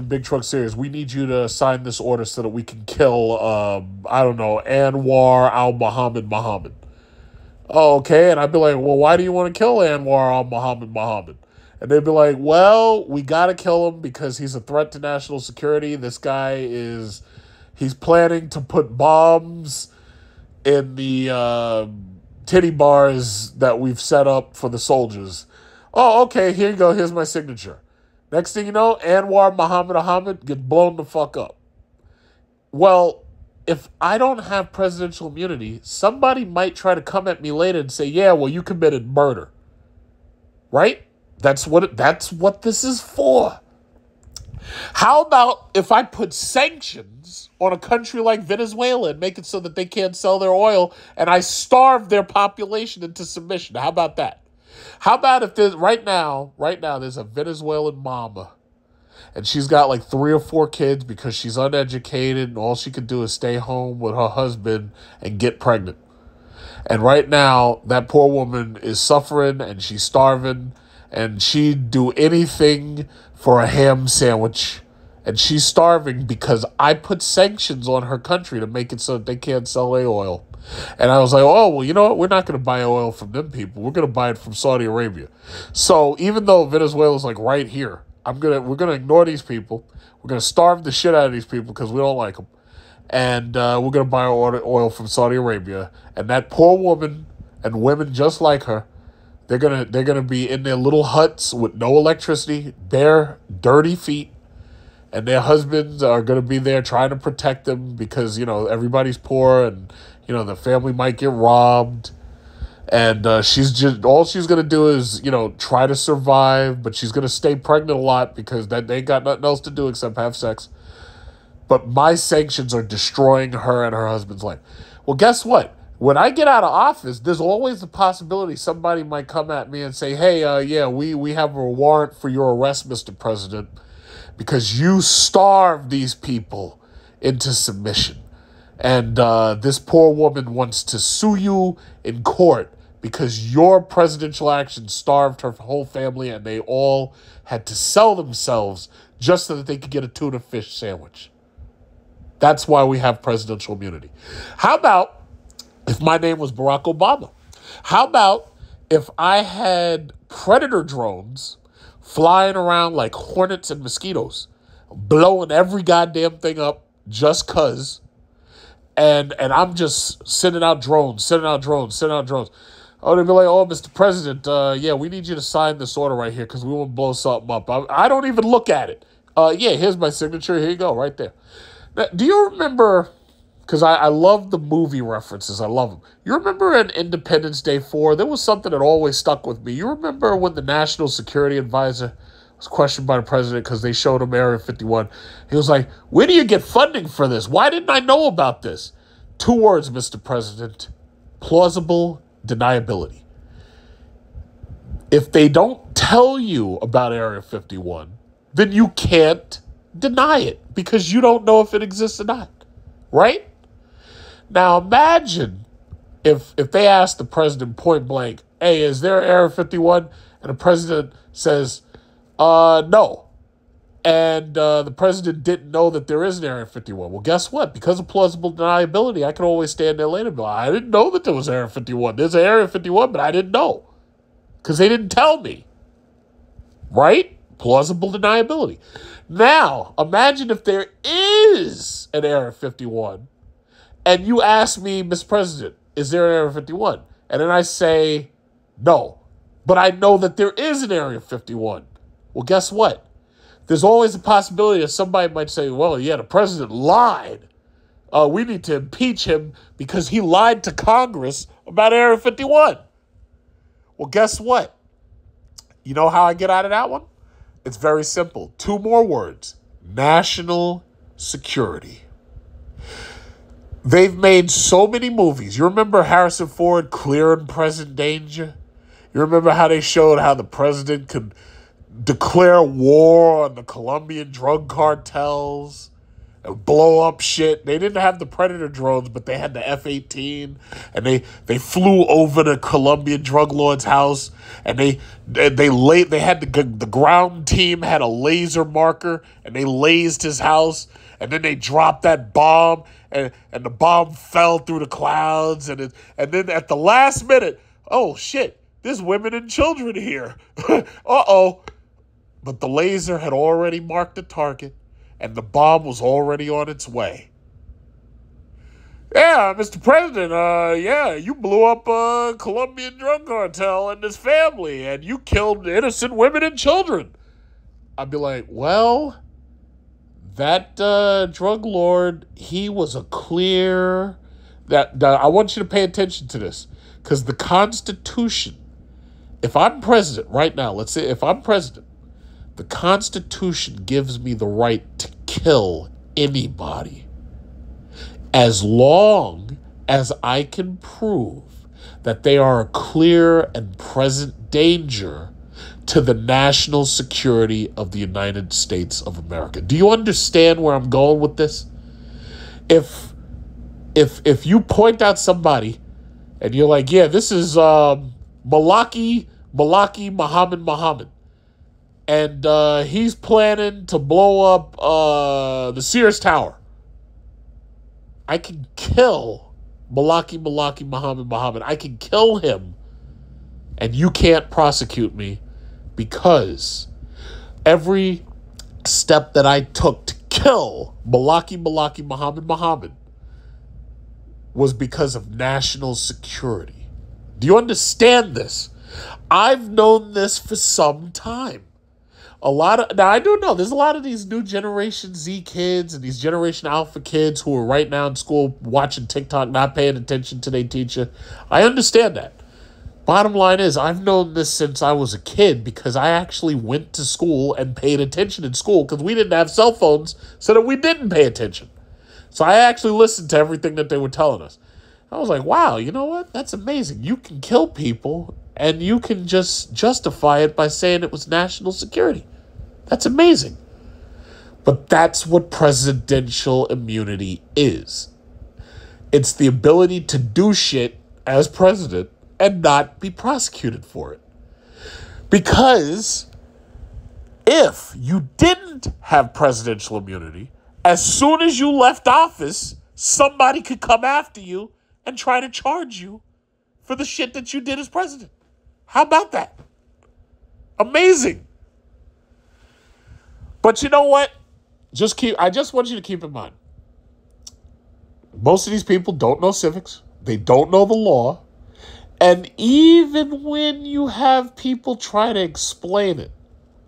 Big Truck Series, we need you to sign this order so that we can kill, Anwar al-Muhammad. Oh, okay. And I'd be like, well, why do you want to kill Anwar al-Muhammad? And they'd be like, well, we got to kill him because he's a threat to national security. This guy he's planning to put bombs in the titty bars that we've set up for the soldiers. Oh, okay, here you go. Here's my signature. Next thing you know, Anwar Muhammad gets blown the fuck up. Well, if I don't have presidential immunity, somebody might try to come at me later and say, yeah, well, you committed murder. Right? That's what this is for. How about if I put sanctions on a country like Venezuela and make it so that they can't sell their oil and I starve their population into submission? How about that? How about if there's right now there's a Venezuelan mama and she's got like 3 or 4 kids because she's uneducated and all she could do is stay home with her husband and get pregnant. And right now that poor woman is suffering and she's starving and she'd do anything for a ham sandwich. And she's starving because I put sanctions on her country to make it so that they can't sell their oil. And I was like, oh, well, you know what? We're not going to buy oil from them people. We're going to buy it from Saudi Arabia. So even though Venezuela's like right here, we're going to ignore these people. We're going to starve the shit out of these people because we don't like them. And we're going to buy oil from Saudi Arabia. And that poor woman and women just like her, they're gonna be in their little huts with no electricity, bare, dirty feet. And their husbands are going to be there trying to protect them because, everybody's poor and, the family might get robbed. And all she's going to do is, try to survive, but she's going to stay pregnant a lot because they ain't got nothing else to do except have sex. But my sanctions are destroying her and her husband's life. Well, guess what? When I get out of office, there's always the possibility somebody might come at me and say, hey, we have a warrant for your arrest, Mr. President, because you starved these people into submission. And this poor woman wants to sue you in court because your presidential action starved her whole family and they all had to sell themselves just so that they could get a tuna fish sandwich. That's why we have presidential immunity. How about if my name was Barack Obama? How about if I had predator drones flying around like hornets and mosquitoes, blowing every goddamn thing up just cause, and I'm just sending out drones. Oh, they'd be like, oh, Mr. President, we need you to sign this order right here because we want to blow something up. I don't even look at it. Here's my signature. Here you go, right there. Now, do you remember, because I love the movie references. I love them. You remember in Independence Day 4, there was something that always stuck with me. You remember when the National Security Advisor was questioned by the president because they showed him Area 51. He was like, where do you get funding for this? Why didn't I know about this? 2 words, Mr. President. Plausible deniability. If they don't tell you about Area 51, then you can't deny it because you don't know if it exists or not, right? Now imagine if they asked the president point blank, hey, is there Area 51? And the president says, no. And the president didn't know that there is an Area 51. Well, guess what? Because of plausible deniability, I can always stand there later and be like, I didn't know that there was Area 51. There's an Area 51, but I didn't know because they didn't tell me. Right? Plausible deniability. Now, imagine if there is an Area 51 and you ask me, Mr. President, is there an Area 51? And then I say, no. But I know that there is an Area 51. Well, guess what? There's always a possibility that somebody might say, well, yeah, the president lied. We need to impeach him because he lied to Congress about Area 51. Well, guess what? You know how I get out of that one? It's very simple. 2 more words. National security. They've made so many movies. You remember Harrison Ford, Clear and Present Danger? You remember how they showed how the president could declare war on the Colombian drug cartels and blow up shit. They didn't have the Predator drones, but they had the F-18, and they flew over the Colombian drug lord's house, and they had the ground team had a laser marker, and they lased his house, and then they dropped that bomb, and the bomb fell through the clouds, and then at the last minute, oh shit, there's women and children here. Uh-oh. But the laser had already marked the target, and the bomb was already on its way. Yeah, Mr. President, you blew up a Colombian drug cartel and his family, and you killed innocent women and children. I'd be like, well, that drug lord, he was a clear... I want you to pay attention to this, because the Constitution, if I'm president right now, let's say if I'm president, the Constitution gives me the right to kill anybody as long as I can prove that they are a clear and present danger to the national security of the United States of America. Do you understand where I'm going with this? If you point out somebody and you're like, yeah, this is Malaki Muhammad, and he's planning to blow up the Sears Tower. I can kill Malaki Muhammad. I can kill him, and you can't prosecute me because every step that I took to kill Malaki Muhammad was because of national security. Do you understand this? I've known this for some time. Now I do know there's a lot of these new Generation Z kids and these Generation Alpha kids who are right now in school watching TikTok, not paying attention to their teacher. I understand that. Bottom line is, I've known this since I was a kid because I actually went to school and paid attention in school because we didn't have cell phones so that we didn't pay attention. So I actually listened to everything that they were telling us. I was like, wow, you know what? That's amazing. You can kill people and you can just justify it by saying it was national security. That's amazing. But that's what presidential immunity is. It's the ability to do shit as president and not be prosecuted for it. Because if you didn't have presidential immunity, as soon as you left office, somebody could come after you and try to charge you for the shit that you did as president. How about that? Amazing. But you know what? I just want you to keep in mind. Most of these people don't know civics. They don't know the law. And even when you have people try to explain it,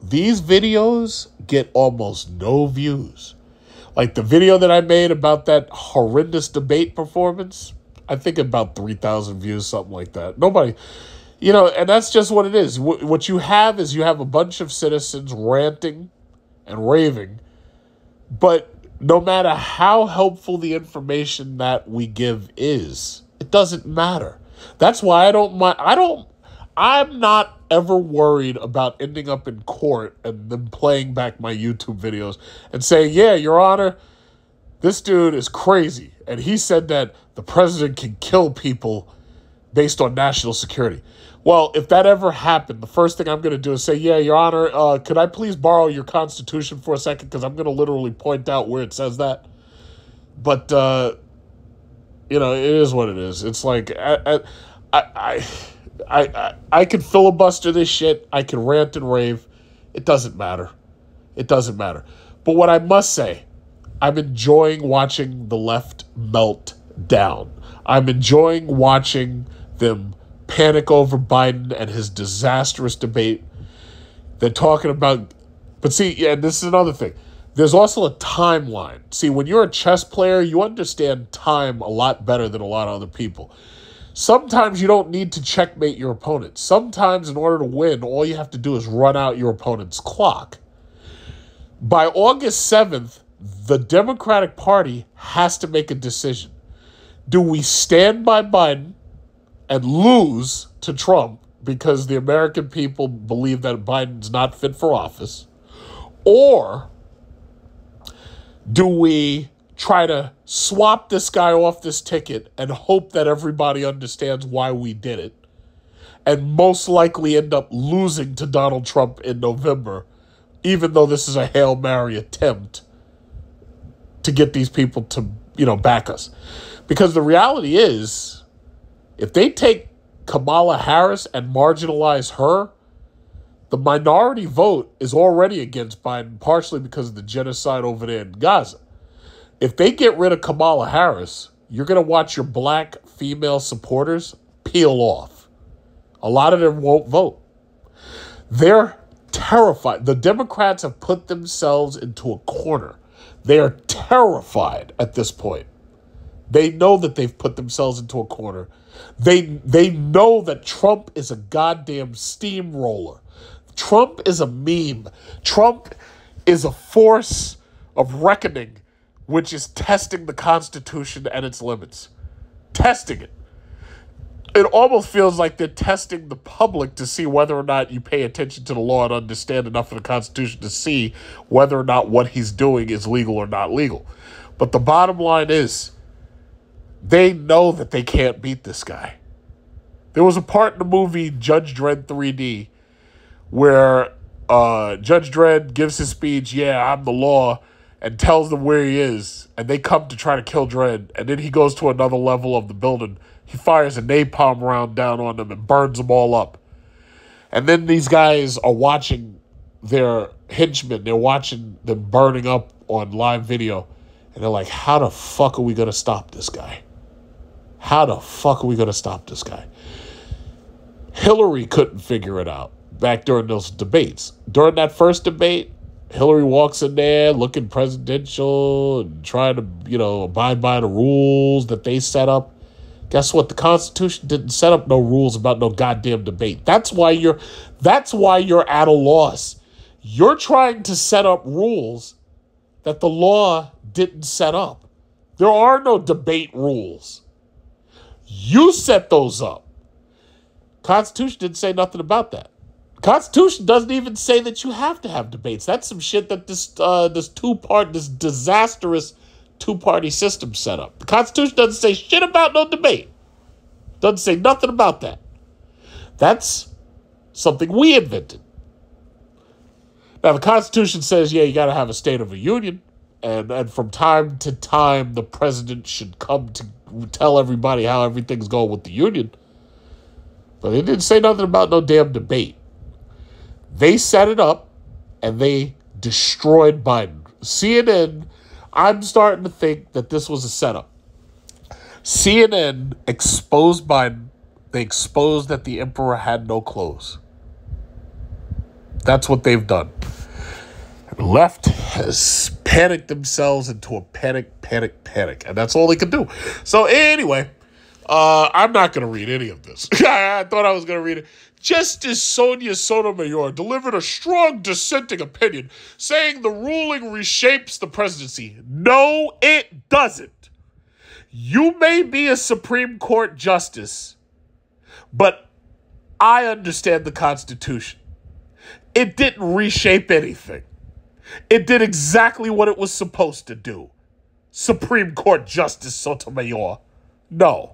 these videos get almost no views. Like the video that I made about that horrendous debate performance, I think about 3,000 views, something like that. Nobody, and that's just what it is. What you have is you have a bunch of citizens ranting and raving, but no matter how helpful the information that we give is, it doesn't matter. That's why I'm not ever worried about ending up in court and then playing back my YouTube videos and saying, yeah, Your Honor, this dude is crazy. And he said that the president can kill people based on national security. Well, if that ever happened, the first thing I'm going to do is say, yeah, Your Honor, could I please borrow your Constitution for a second? Because I'm going to literally point out where it says that. But, you know, it is what it is. It's like, I can filibuster this shit. I can rant and rave. It doesn't matter. It doesn't matter. But what I must say, I'm enjoying watching the left melt down. I'm enjoying watching them panic over Biden and his disastrous debate. They're talking about, but see, yeah, this is another thing. There's also a timeline. See, when you're a chess player, you understand time a lot better than a lot of other people. Sometimes you don't need to checkmate your opponent. Sometimes in order to win, all you have to do is run out your opponent's clock. By August 7th, the Democratic Party has to make a decision. Do we stand by Biden and lose to Trump because the American people believe that Biden's not fit for office? Or do we try to swap this guy off this ticket and hope that everybody understands why we did it and most likely end up losing to Donald Trump in November, even though this is a Hail Mary attempt to get these people to, you know, back us? Because the reality is, if they take Kamala Harris and marginalize her, the minority vote is already against Biden, partially because of the genocide over there in Gaza. If they get rid of Kamala Harris, you're going to watch your black female supporters peel off. A lot of them won't vote. They're terrified. The Democrats have put themselves into a corner. They are terrified at this point. They know that they've put themselves into a corner. They know that Trump is a goddamn steamroller. Trump is a meme. Trump is a force of reckoning, which is testing the Constitution and its limits. Testing it. It almost feels like they're testing the public to see whether or not you pay attention to the law and understand enough of the Constitution to see whether or not what he's doing is legal or not legal. But the bottom line is, they know that they can't beat this guy. There was a part in the movie Judge Dredd 3D where Judge Dredd gives his speech, yeah, I'm the law, and tells them where he is, and they come to try to kill Dredd, and then he goes to another level of the building. He fires a napalm round down on them and burns them all up. And then these guys are watching their henchmen. They're watching them burning up on live video, and they're like, how the fuck are we going to stop this guy? How the fuck are we going to stop this guy? Hillary couldn't figure it out back during those debates. During that first debate, Hillary walks in there looking presidential and trying to, you know, abide by the rules that they set up. Guess what? The Constitution didn't set up no rules about no goddamn debate. That's why you're at a loss. You're trying to set up rules that the law didn't set up. There are no debate rules. You set those up. Constitution didn't say nothing about that. Constitution doesn't even say that you have to have debates. That's some shit that this disastrous two-party system set up. The Constitution doesn't say shit about no debate. Doesn't say nothing about that. That's something we invented. Now, the Constitution says, yeah, you got to have a State of the Union, and from time to time, the president should come to tell everybody how everything's going with the Union. But it didn't say nothing about no damn debate. They set it up, and they destroyed Biden. CNN, I'm starting to think that this was a setup. CNN exposed Biden. They exposed that the emperor had no clothes. That's what they've done. And the left has panicked themselves into a panic. And that's all they could do. So anyway, I'm not going to read any of this. I thought I was going to read it. Justice Sonia Sotomayor delivered a strong dissenting opinion, saying the ruling reshapes the presidency. No, it doesn't. You may be a Supreme Court justice, but I understand the Constitution. It didn't reshape anything. It did exactly what it was supposed to do. Supreme Court Justice Sotomayor. No,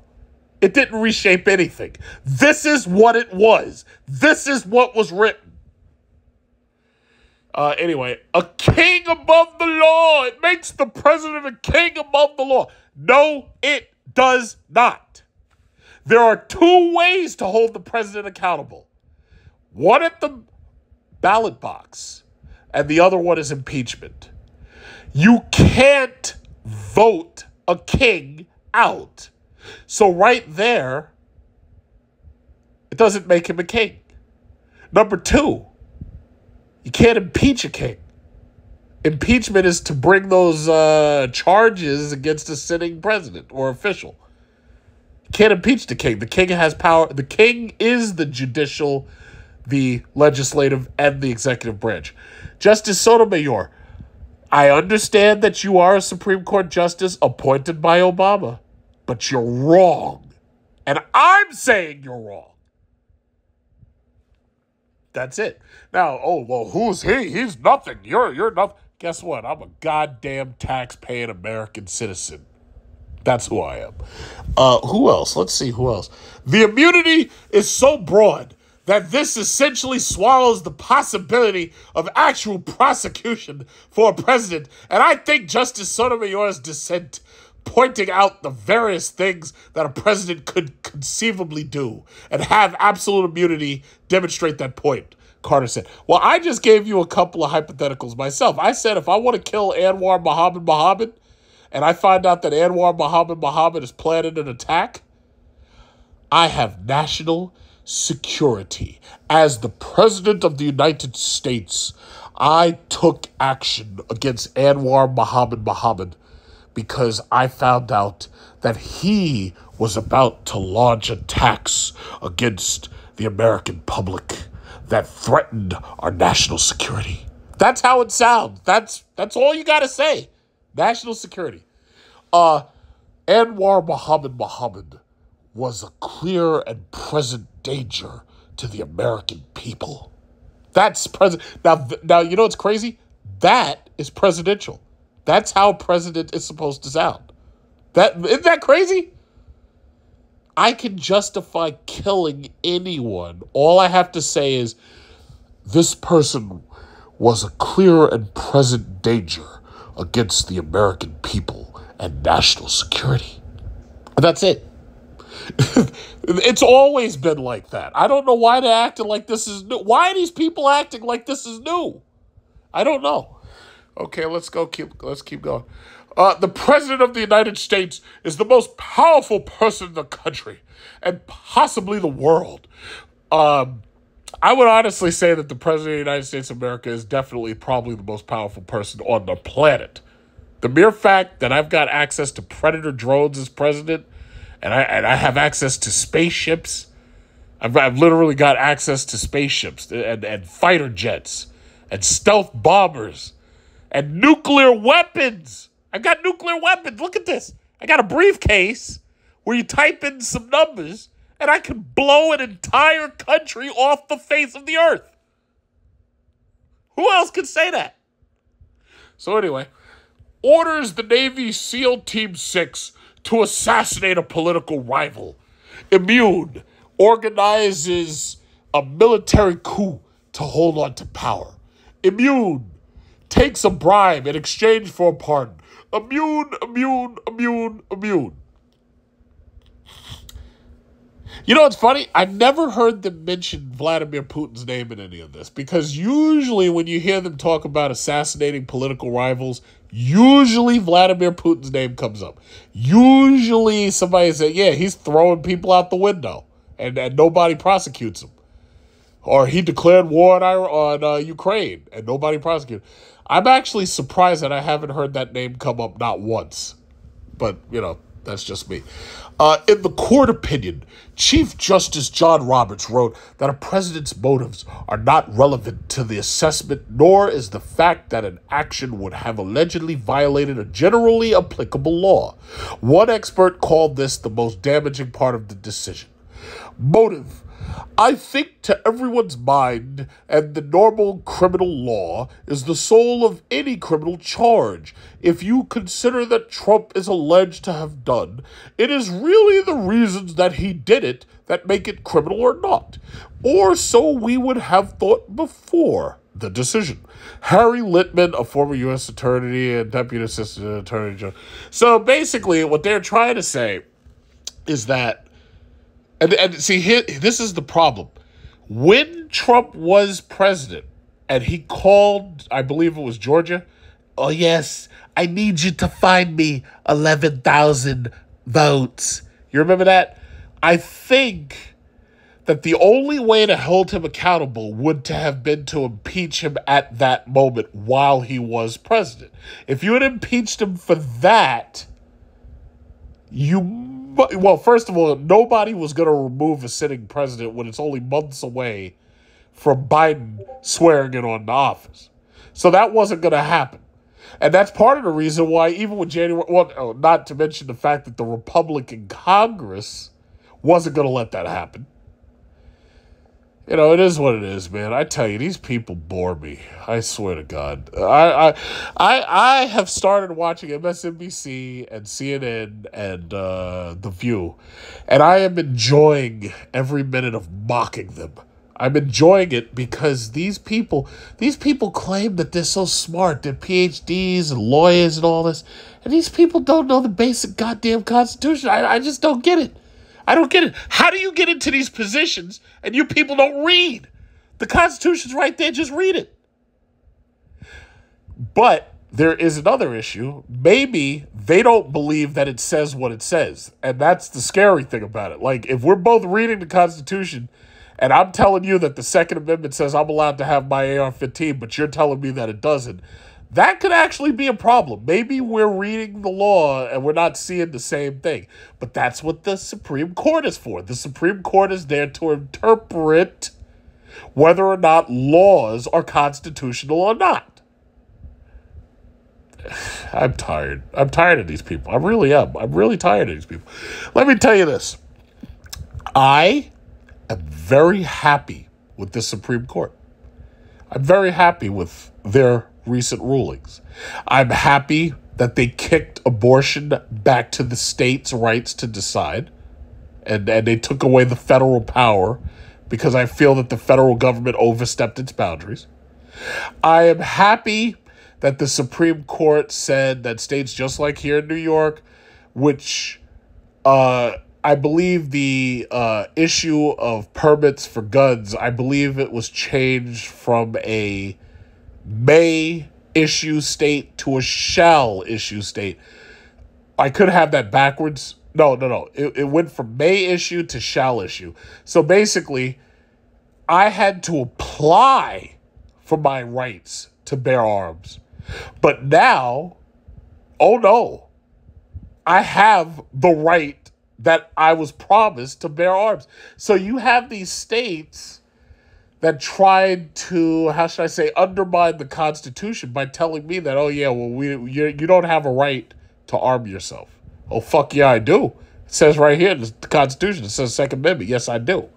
it didn't reshape anything. This is what it was. This is what was written. Anyway, a king above the law. It makes the president a king above the law. No, it does not. There are two ways to hold the president accountable. One at the ballot box, and the other one is impeachment. You can't vote a king out. So right there, it doesn't make him a king. Number two, you can't impeach a king. Impeachment is to bring those charges against a sitting president or official. You can't impeach the king. The king has power. The king is the judicial, the legislative, and the executive branch. Justice Sotomayor, I understand that you are a Supreme Court justice appointed by Obama, but you're wrong. And I'm saying you're wrong. That's it. Now, oh, well, who's he? He's nothing. You're nothing. Guess what? I'm a goddamn tax-paying American citizen. That's who I am. Who else? Let's see who else. The immunity is so broad that this essentially swallows the possibility of actual prosecution for a president. And I think Justice Sotomayor's dissent, pointing out the various things that a president could conceivably do and have absolute immunity, demonstrate that point. Carter said, well, I just gave you a couple of hypotheticals myself. I said if I want to kill Anwar Muhammad and I find out that Anwar Muhammad is planning an attack, I have national security. As the President of the United States, I took action against Anwar Muhammad because I found out that he was about to launch attacks against the American public that threatened our national security. That's how it sounds. That's all you got to say. National security. Anwar Muhammad was a clear and present danger to the American people. That's president. Now you know what's crazy? That is presidential. That's how a president is supposed to sound. Isn't that crazy? I can justify killing anyone. All I have to say is this person was a clear and present danger against the American people and national security. And that's it. It's always been like that. I don't know why they're acting like this is new. Why are these people acting like this is new? I don't know. Okay, let's keep going. The President of the United States is the most powerful person in the country and possibly the world. I would honestly say that the President of the United States of America is definitely probably the most powerful person on the planet. The mere fact that I've got access to Predator drones as president, and I have access to spaceships. I've literally got access to spaceships and fighter jets and stealth bombers and nuclear weapons. I got nuclear weapons. Look at this. I got a briefcase where you type in some numbers and I can blow an entire country off the face of the earth. Who else could say that? So anyway, orders the Navy SEAL Team 6 to assassinate a political rival. Immune organizes a military coup to hold on to power. Immune takes a bribe in exchange for a pardon. Immune. You know what's funny? I've never heard them mention Vladimir Putin's name in any of this because usually when you hear them talk about assassinating political rivals, usually Vladimir Putin's name comes up. Usually somebody says, yeah, he's throwing people out the window and nobody prosecutes him. Or he declared war on Ukraine and nobody prosecuted. I'm actually surprised that I haven't heard that name come up not once. But, you know, that's just me. In the court opinion, Chief Justice John Roberts wrote that a president's motives are not relevant to the assessment, nor is the fact that an action would have allegedly violated a generally applicable law. One expert called this the most damaging part of the decision. Motive I think to everyone's mind, and the normal criminal law is the soul of any criminal charge. If you consider that Trump is alleged to have done, it is really the reasons that he did it that make it criminal or not. Or so we would have thought before the decision. Harry Litman, a former U.S. attorney and deputy assistant attorney general. So basically, what they're trying to say is that, and see, here, this is the problem. When Trump was president and he called, I believe it was Georgia, oh, yes, I need you to find me 11,000 votes. You remember that? I think that the only way to hold him accountable would to have been to impeach him at that moment while he was president. If you had impeached him for that, well, first of all, nobody was going to remove a sitting president when it's only months away from Biden swearing in on the office. So that wasn't going to happen. And that's part of the reason why, even with January, well, not to mention the fact that the Republican Congress wasn't going to let that happen. You know, it is what it is, man. I tell you, these people bore me. I swear to God. I have started watching MSNBC and CNN and The View, and I am enjoying every minute of mocking them. I'm enjoying it because these people claim that they're so smart. They're PhDs and lawyers and all this, and these people don't know the basic goddamn Constitution. I just don't get it. I don't get it. How do you get into these positions and you people don't read? The Constitution's right there. Just read it. But there is another issue. Maybe they don't believe that it says what it says. And that's the scary thing about it. Like, if we're both reading the Constitution and I'm telling you that the Second Amendment says I'm allowed to have my AR-15, but you're telling me that it doesn't, that could actually be a problem. Maybe we're reading the law and we're not seeing the same thing. But that's what the Supreme Court is for. The Supreme Court is there to interpret whether or not laws are constitutional or not. I'm tired. I'm tired of these people. I really am. I'm really tired of these people. Let me tell you this. I am very happy with the Supreme Court. I'm very happy with their recent rulings. I'm happy that they kicked abortion back to the states' rights to decide, and they took away the federal power because I feel that the federal government overstepped its boundaries. I am happy that the Supreme Court said that states just like here in New York, which I believe the issue of permits for guns, I believe it was changed from a may issue state to a shall issue state. I could have that backwards. No. It went from may issue to shall issue. So basically, I had to apply for my rights to bear arms. But now, oh no, I have the right that I was promised to bear arms. So you have these states that tried to, how should I say, undermine the Constitution by telling me that, oh yeah, well, you don't have a right to arm yourself. Oh, fuck yeah, I do. It says right here in the Constitution, it says Second Amendment. Yes, I do.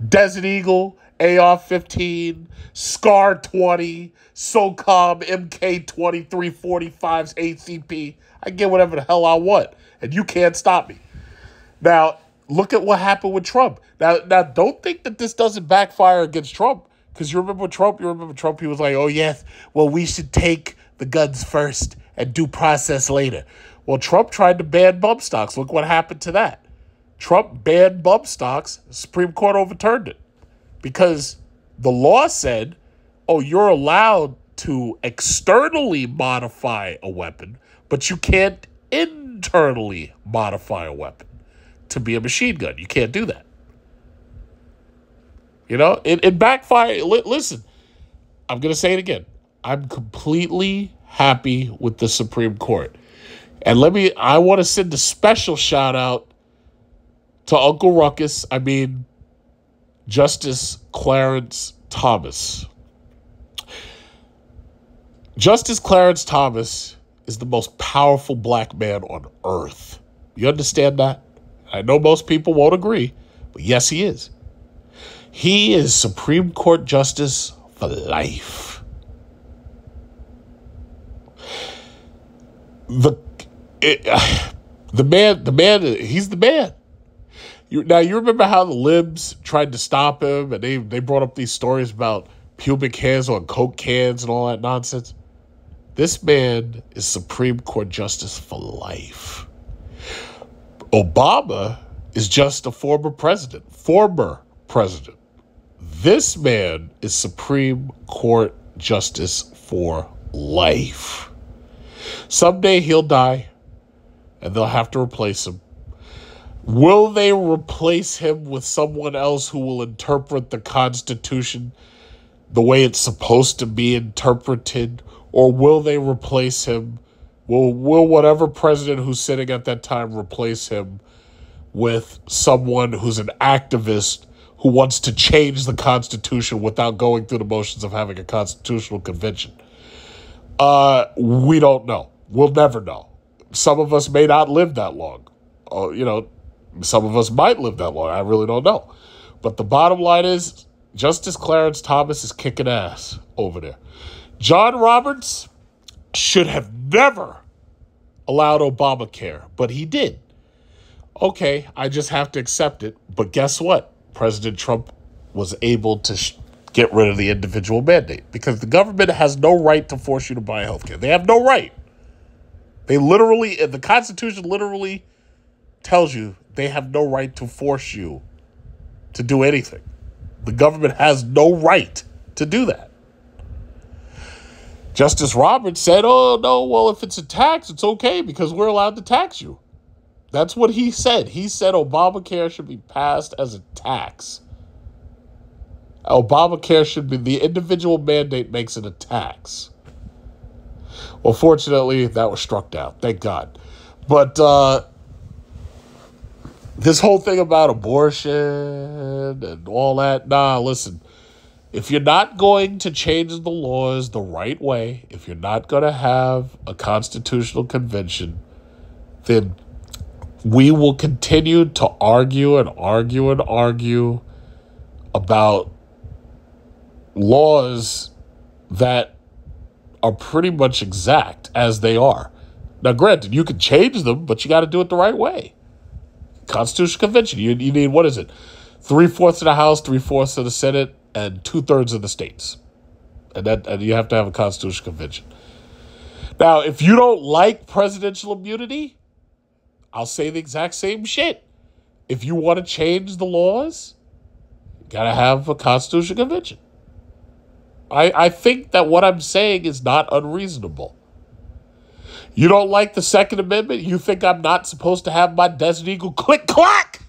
Desert Eagle, AR-15, SCAR-20, SOCOM, MK-2345's ACP. I get whatever the hell I want, and you can't stop me. Now, look at what happened with Trump. Now, don't think that this doesn't backfire against Trump, because you remember Trump, he was like, oh, yes, well, we should take the guns first and due process later. Well, Trump tried to ban bump stocks. Look what happened to that. Trump banned bump stocks. The Supreme Court overturned it because the law said, oh, you're allowed to externally modify a weapon, but you can't internally modify a weapon to be a machine gun. You can't do that. You know, it backfired. Listen, I'm going to say it again. I'm completely happy with the Supreme Court. And I want to send a special shout out to Uncle Ruckus. I mean, Justice Clarence Thomas. Justice Clarence Thomas is the most powerful black man on earth. You understand that? I know most people won't agree, but yes, he is. He is Supreme Court Justice for life. The man, he's the man. You remember how the libs tried to stop him, and they brought up these stories about pubic hairs on Coke cans and all that nonsense? This man is Supreme Court Justice for life. Obama is just a former president. This man is Supreme Court Justice for life. Someday he'll die, and they'll have to replace him. Will they replace him with someone else who will interpret the Constitution the way it's supposed to be interpreted? Or will they replace him? Will whatever president who's sitting at that time replace him with someone who's an activist who wants to change the Constitution without going through the motions of having a constitutional convention? We don't know. We'll never know. Some of us may not live that long. Some of us might live that long. I really don't know. But the bottom line is, Justice Clarence Thomas is kicking ass over there. John Roberts should have never allowed Obamacare, but he did. Okay, I just have to accept it. But guess what? President Trump was able to get rid of the individual mandate because the government has no right to force you to buy health care. They have no right. The Constitution literally tells you they have no right to force you to do anything. The government has no right to do that. Justice Roberts said, oh, no, well, if it's a tax, it's okay because we're allowed to tax you. That's what he said. He said Obamacare should be passed as a tax. Obamacare should be, the individual mandate makes it a tax. Well, fortunately, that was struck down. Thank God. But this whole thing about abortion and all that, listen. If you're not going to change the laws the right way, if you're not going to have a constitutional convention, then we will continue to argue about laws that are pretty much exact as they are. Now, granted, you can change them, but you got to do it the right way. Constitutional Convention, you need, what is it? 3/4 of the House, 3/4 of the Senate, and 2/3 of the states. And you have to have a Constitutional Convention. Now, if you don't like presidential immunity, I'll say the exact same shit. If you want to change the laws, you got to have a Constitutional Convention. I think that what I'm saying is not unreasonable. You don't like the Second Amendment? You think I'm not supposed to have my Desert Eagle click-clack?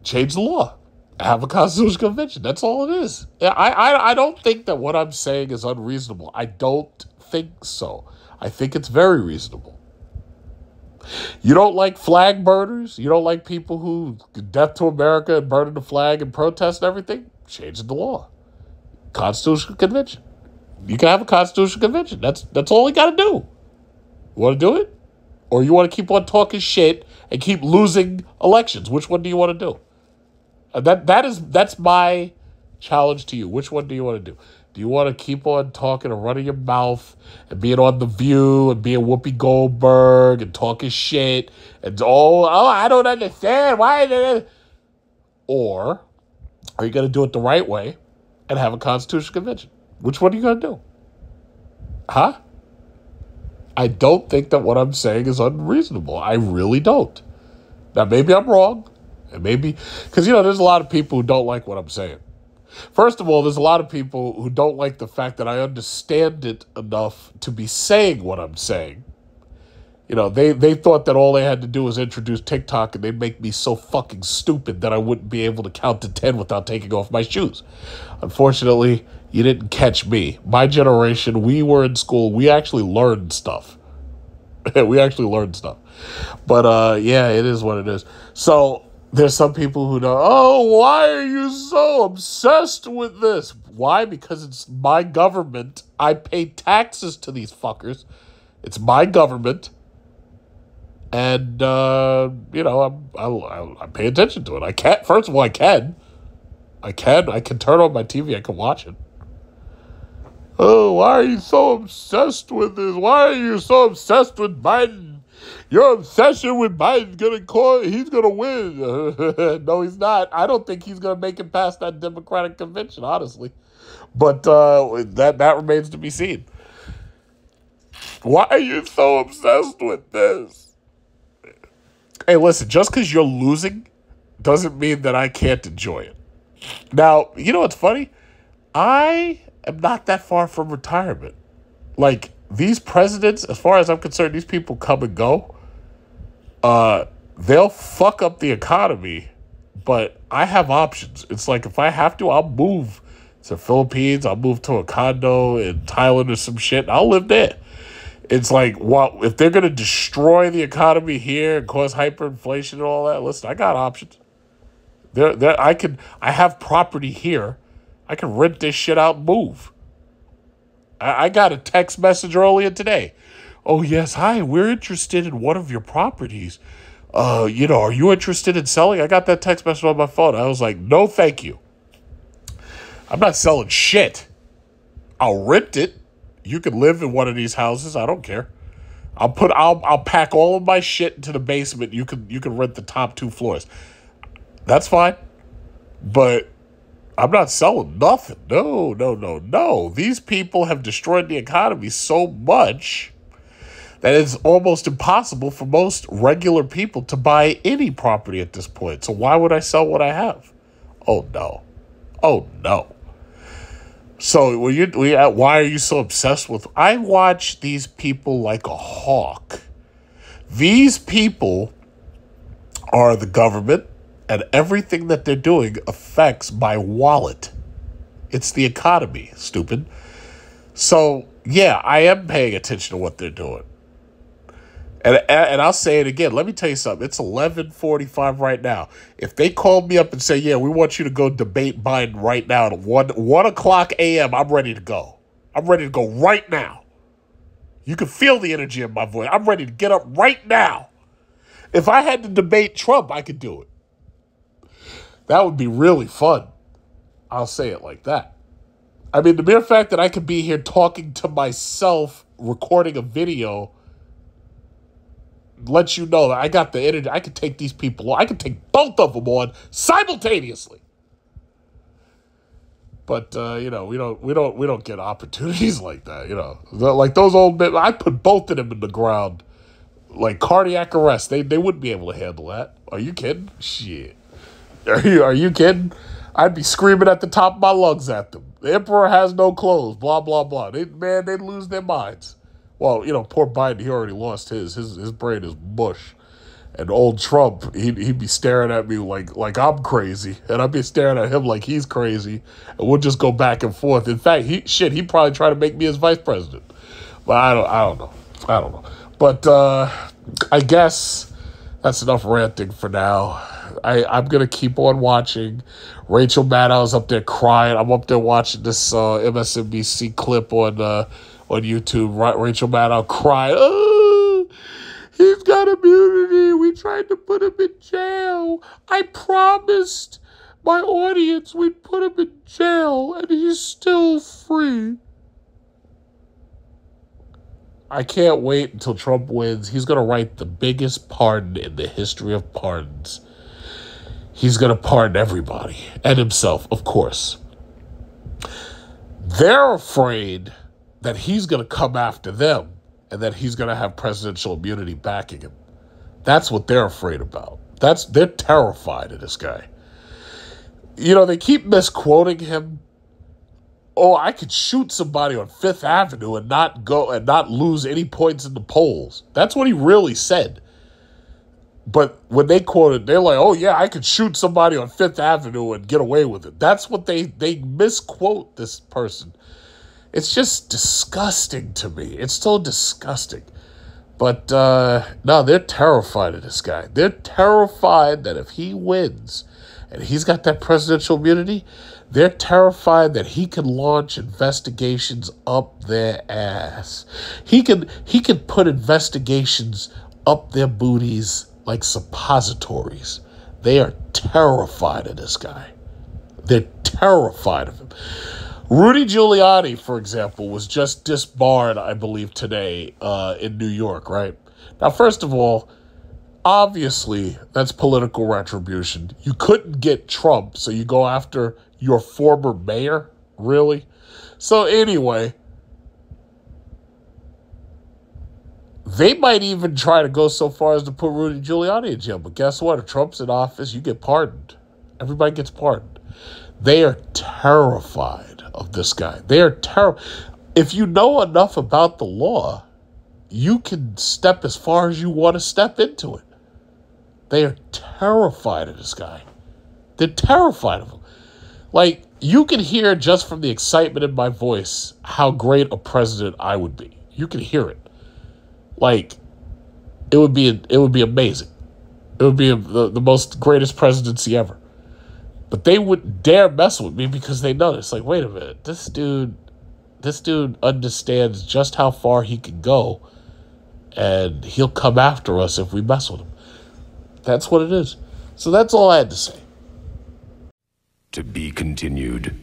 Change the law. Have a Constitutional Convention. That's all it is. I don't think that what I'm saying is unreasonable. I don't think so. I think it's very reasonable. You don't like flag burners? You don't like people who death to America and burning the flag and protest and everything? Change the law. Constitutional Convention. You can have a Constitutional Convention. That's all you got to do. You want to do it? Or you want to keep on talking shit and keep losing elections? Which one do you want to do? That's my challenge to you. Which one do you want to do? Do you want to keep on talking and running your mouth and being on The View and being Whoopi Goldberg and talking shit and I don't understand why? Or are you going to do it the right way and have a Constitutional Convention? Which one are you going to do? Huh? I don't think that what I'm saying is unreasonable. I really don't. Now, maybe I'm wrong. And maybe, because, there's a lot of people who don't like what I'm saying. First of all, there's a lot of people who don't like the fact that I understand it enough to be saying what I'm saying. They thought that all they had to do was introduce TikTok and they'd make me so fucking stupid that I wouldn't be able to count to 10 without taking off my shoes. Unfortunately, you didn't catch me. My generation, we were in school. We actually learned stuff. But, yeah, it is what it is. So, there's some people who know, why are you so obsessed with this? Why? Because it's my government. I pay taxes to these fuckers. It's my government. And, I pay attention to it. I can't, first of all, I can turn on my TV, I can watch it. Oh, why are you so obsessed with this? Why are you so obsessed with Biden? Your obsession with Biden's he's gonna win. No, he's not. I don't think he's gonna make it past that Democratic convention, honestly. But that remains to be seen. Why are you so obsessed with this? Hey, listen, just because you're losing doesn't mean that I can't enjoy it. Now, you know what's funny? I am not that far from retirement. Like, these presidents, as far as I'm concerned, these people come and go. They'll fuck up the economy, but I have options. It's like, if I have to, I'll move to the Philippines. I'll move to a condo in Thailand or some shit. And I'll live there. It's like, well, if they're going to destroy the economy here and cause hyperinflation and all that, listen, I got options. I have property here. I can rent this shit out and move. I got a text message earlier today. Oh, yes, hi, we're interested in one of your properties. Are you interested in selling? I got that text message on my phone. I was like, no, thank you. I'm not selling shit. I'll rent it. You can live in one of these houses. I don't care. I'll pack all of my shit into the basement. You can rent the top 2 floors. That's fine. But I'm not selling nothing. No. These people have destroyed the economy so much that it's almost impossible for most regular people to buy any property at this point. So why would I sell what I have? Oh, no. So why are you so obsessed with... I watch these people like a hawk. These people are the government, and everything that they're doing affects my wallet. It's the economy, stupid. So, yeah, I am paying attention to what they're doing. And I'll say it again. Let me tell you something. It's 11:45 right now. If they called me up and say, yeah, we want you to go debate Biden right now at 1 o'clock a.m., I'm ready to go. I'm ready to go right now. You can feel the energy in my voice. I'm ready to get up right now. If I had to debate Trump, I could do it. That would be really fun. I'll say it like that. I mean, the mere fact that I could be here talking to myself, recording a video, lets you know that I got the energy. I could take these people on. I could take both of them on simultaneously. But we don't get opportunities like that. Like those old men. I put both of them in the ground, like cardiac arrest. They wouldn't be able to handle that. Are you kidding? Shit. Are you kidding? I'd be screaming at the top of my lungs at them. The emperor has no clothes. Blah blah blah. They'd lose their minds. Well, poor Biden, he already lost his. His brain is mush. And old Trump, he'd be staring at me like I'm crazy. And I'd be staring at him like he's crazy. And we'll just go back and forth. In fact, he'd probably try to make me his vice president. But I don't know. But I guess that's enough ranting for now. I'm going to keep on watching. Rachel Maddow's up there crying. I'm up there watching this MSNBC clip on YouTube. Rachel Maddow crying. Oh, he's got immunity. We tried to put him in jail. I promised my audience we'd put him in jail, and he's still free. I can't wait until Trump wins. He's going to write the biggest pardon in the history of pardons. He's going to pardon everybody, and himself, of course. They're afraid that he's going to come after them and that he's going to have presidential immunity backing him. That's what they're afraid about. They're terrified of this guy. They keep misquoting him. Oh, I could shoot somebody on Fifth Avenue and not lose any points in the polls. That's what he really said. But when they quoted, they're like, oh yeah, I could shoot somebody on Fifth Avenue and get away with it. That's what they misquote this person. It's just disgusting to me. It's so disgusting. But no, they're terrified of this guy. They're terrified that if he wins and he's got that presidential immunity, they're terrified that he can launch investigations up their ass. He can put investigations up their booties like suppositories. They are terrified of this guy. They're terrified of him. Rudy Giuliani, for example, was just disbarred, I believe, today in New York, right? Now, first of all, obviously, that's political retribution. You couldn't get Trump, so you go after your former mayor? Really? So anyway, they might even try to go so far as to put Rudy Giuliani in jail. But guess what? If Trump's in office, you get pardoned. Everybody gets pardoned. They are terrified of this guy. They are terrible. If you know enough about the law, you can step as far as you want to step into it. They are terrified of this guy. They're terrified of him. Like, you can hear just from the excitement in my voice how great a president I would be. You can hear it. Like, it would be amazing. It would be the most greatest presidency ever. But they wouldn't dare mess with me because they know it's like, wait a minute, this dude understands just how far he can go, and he'll come after us if we mess with him. That's what it is. So that's all I had to say. To be continued.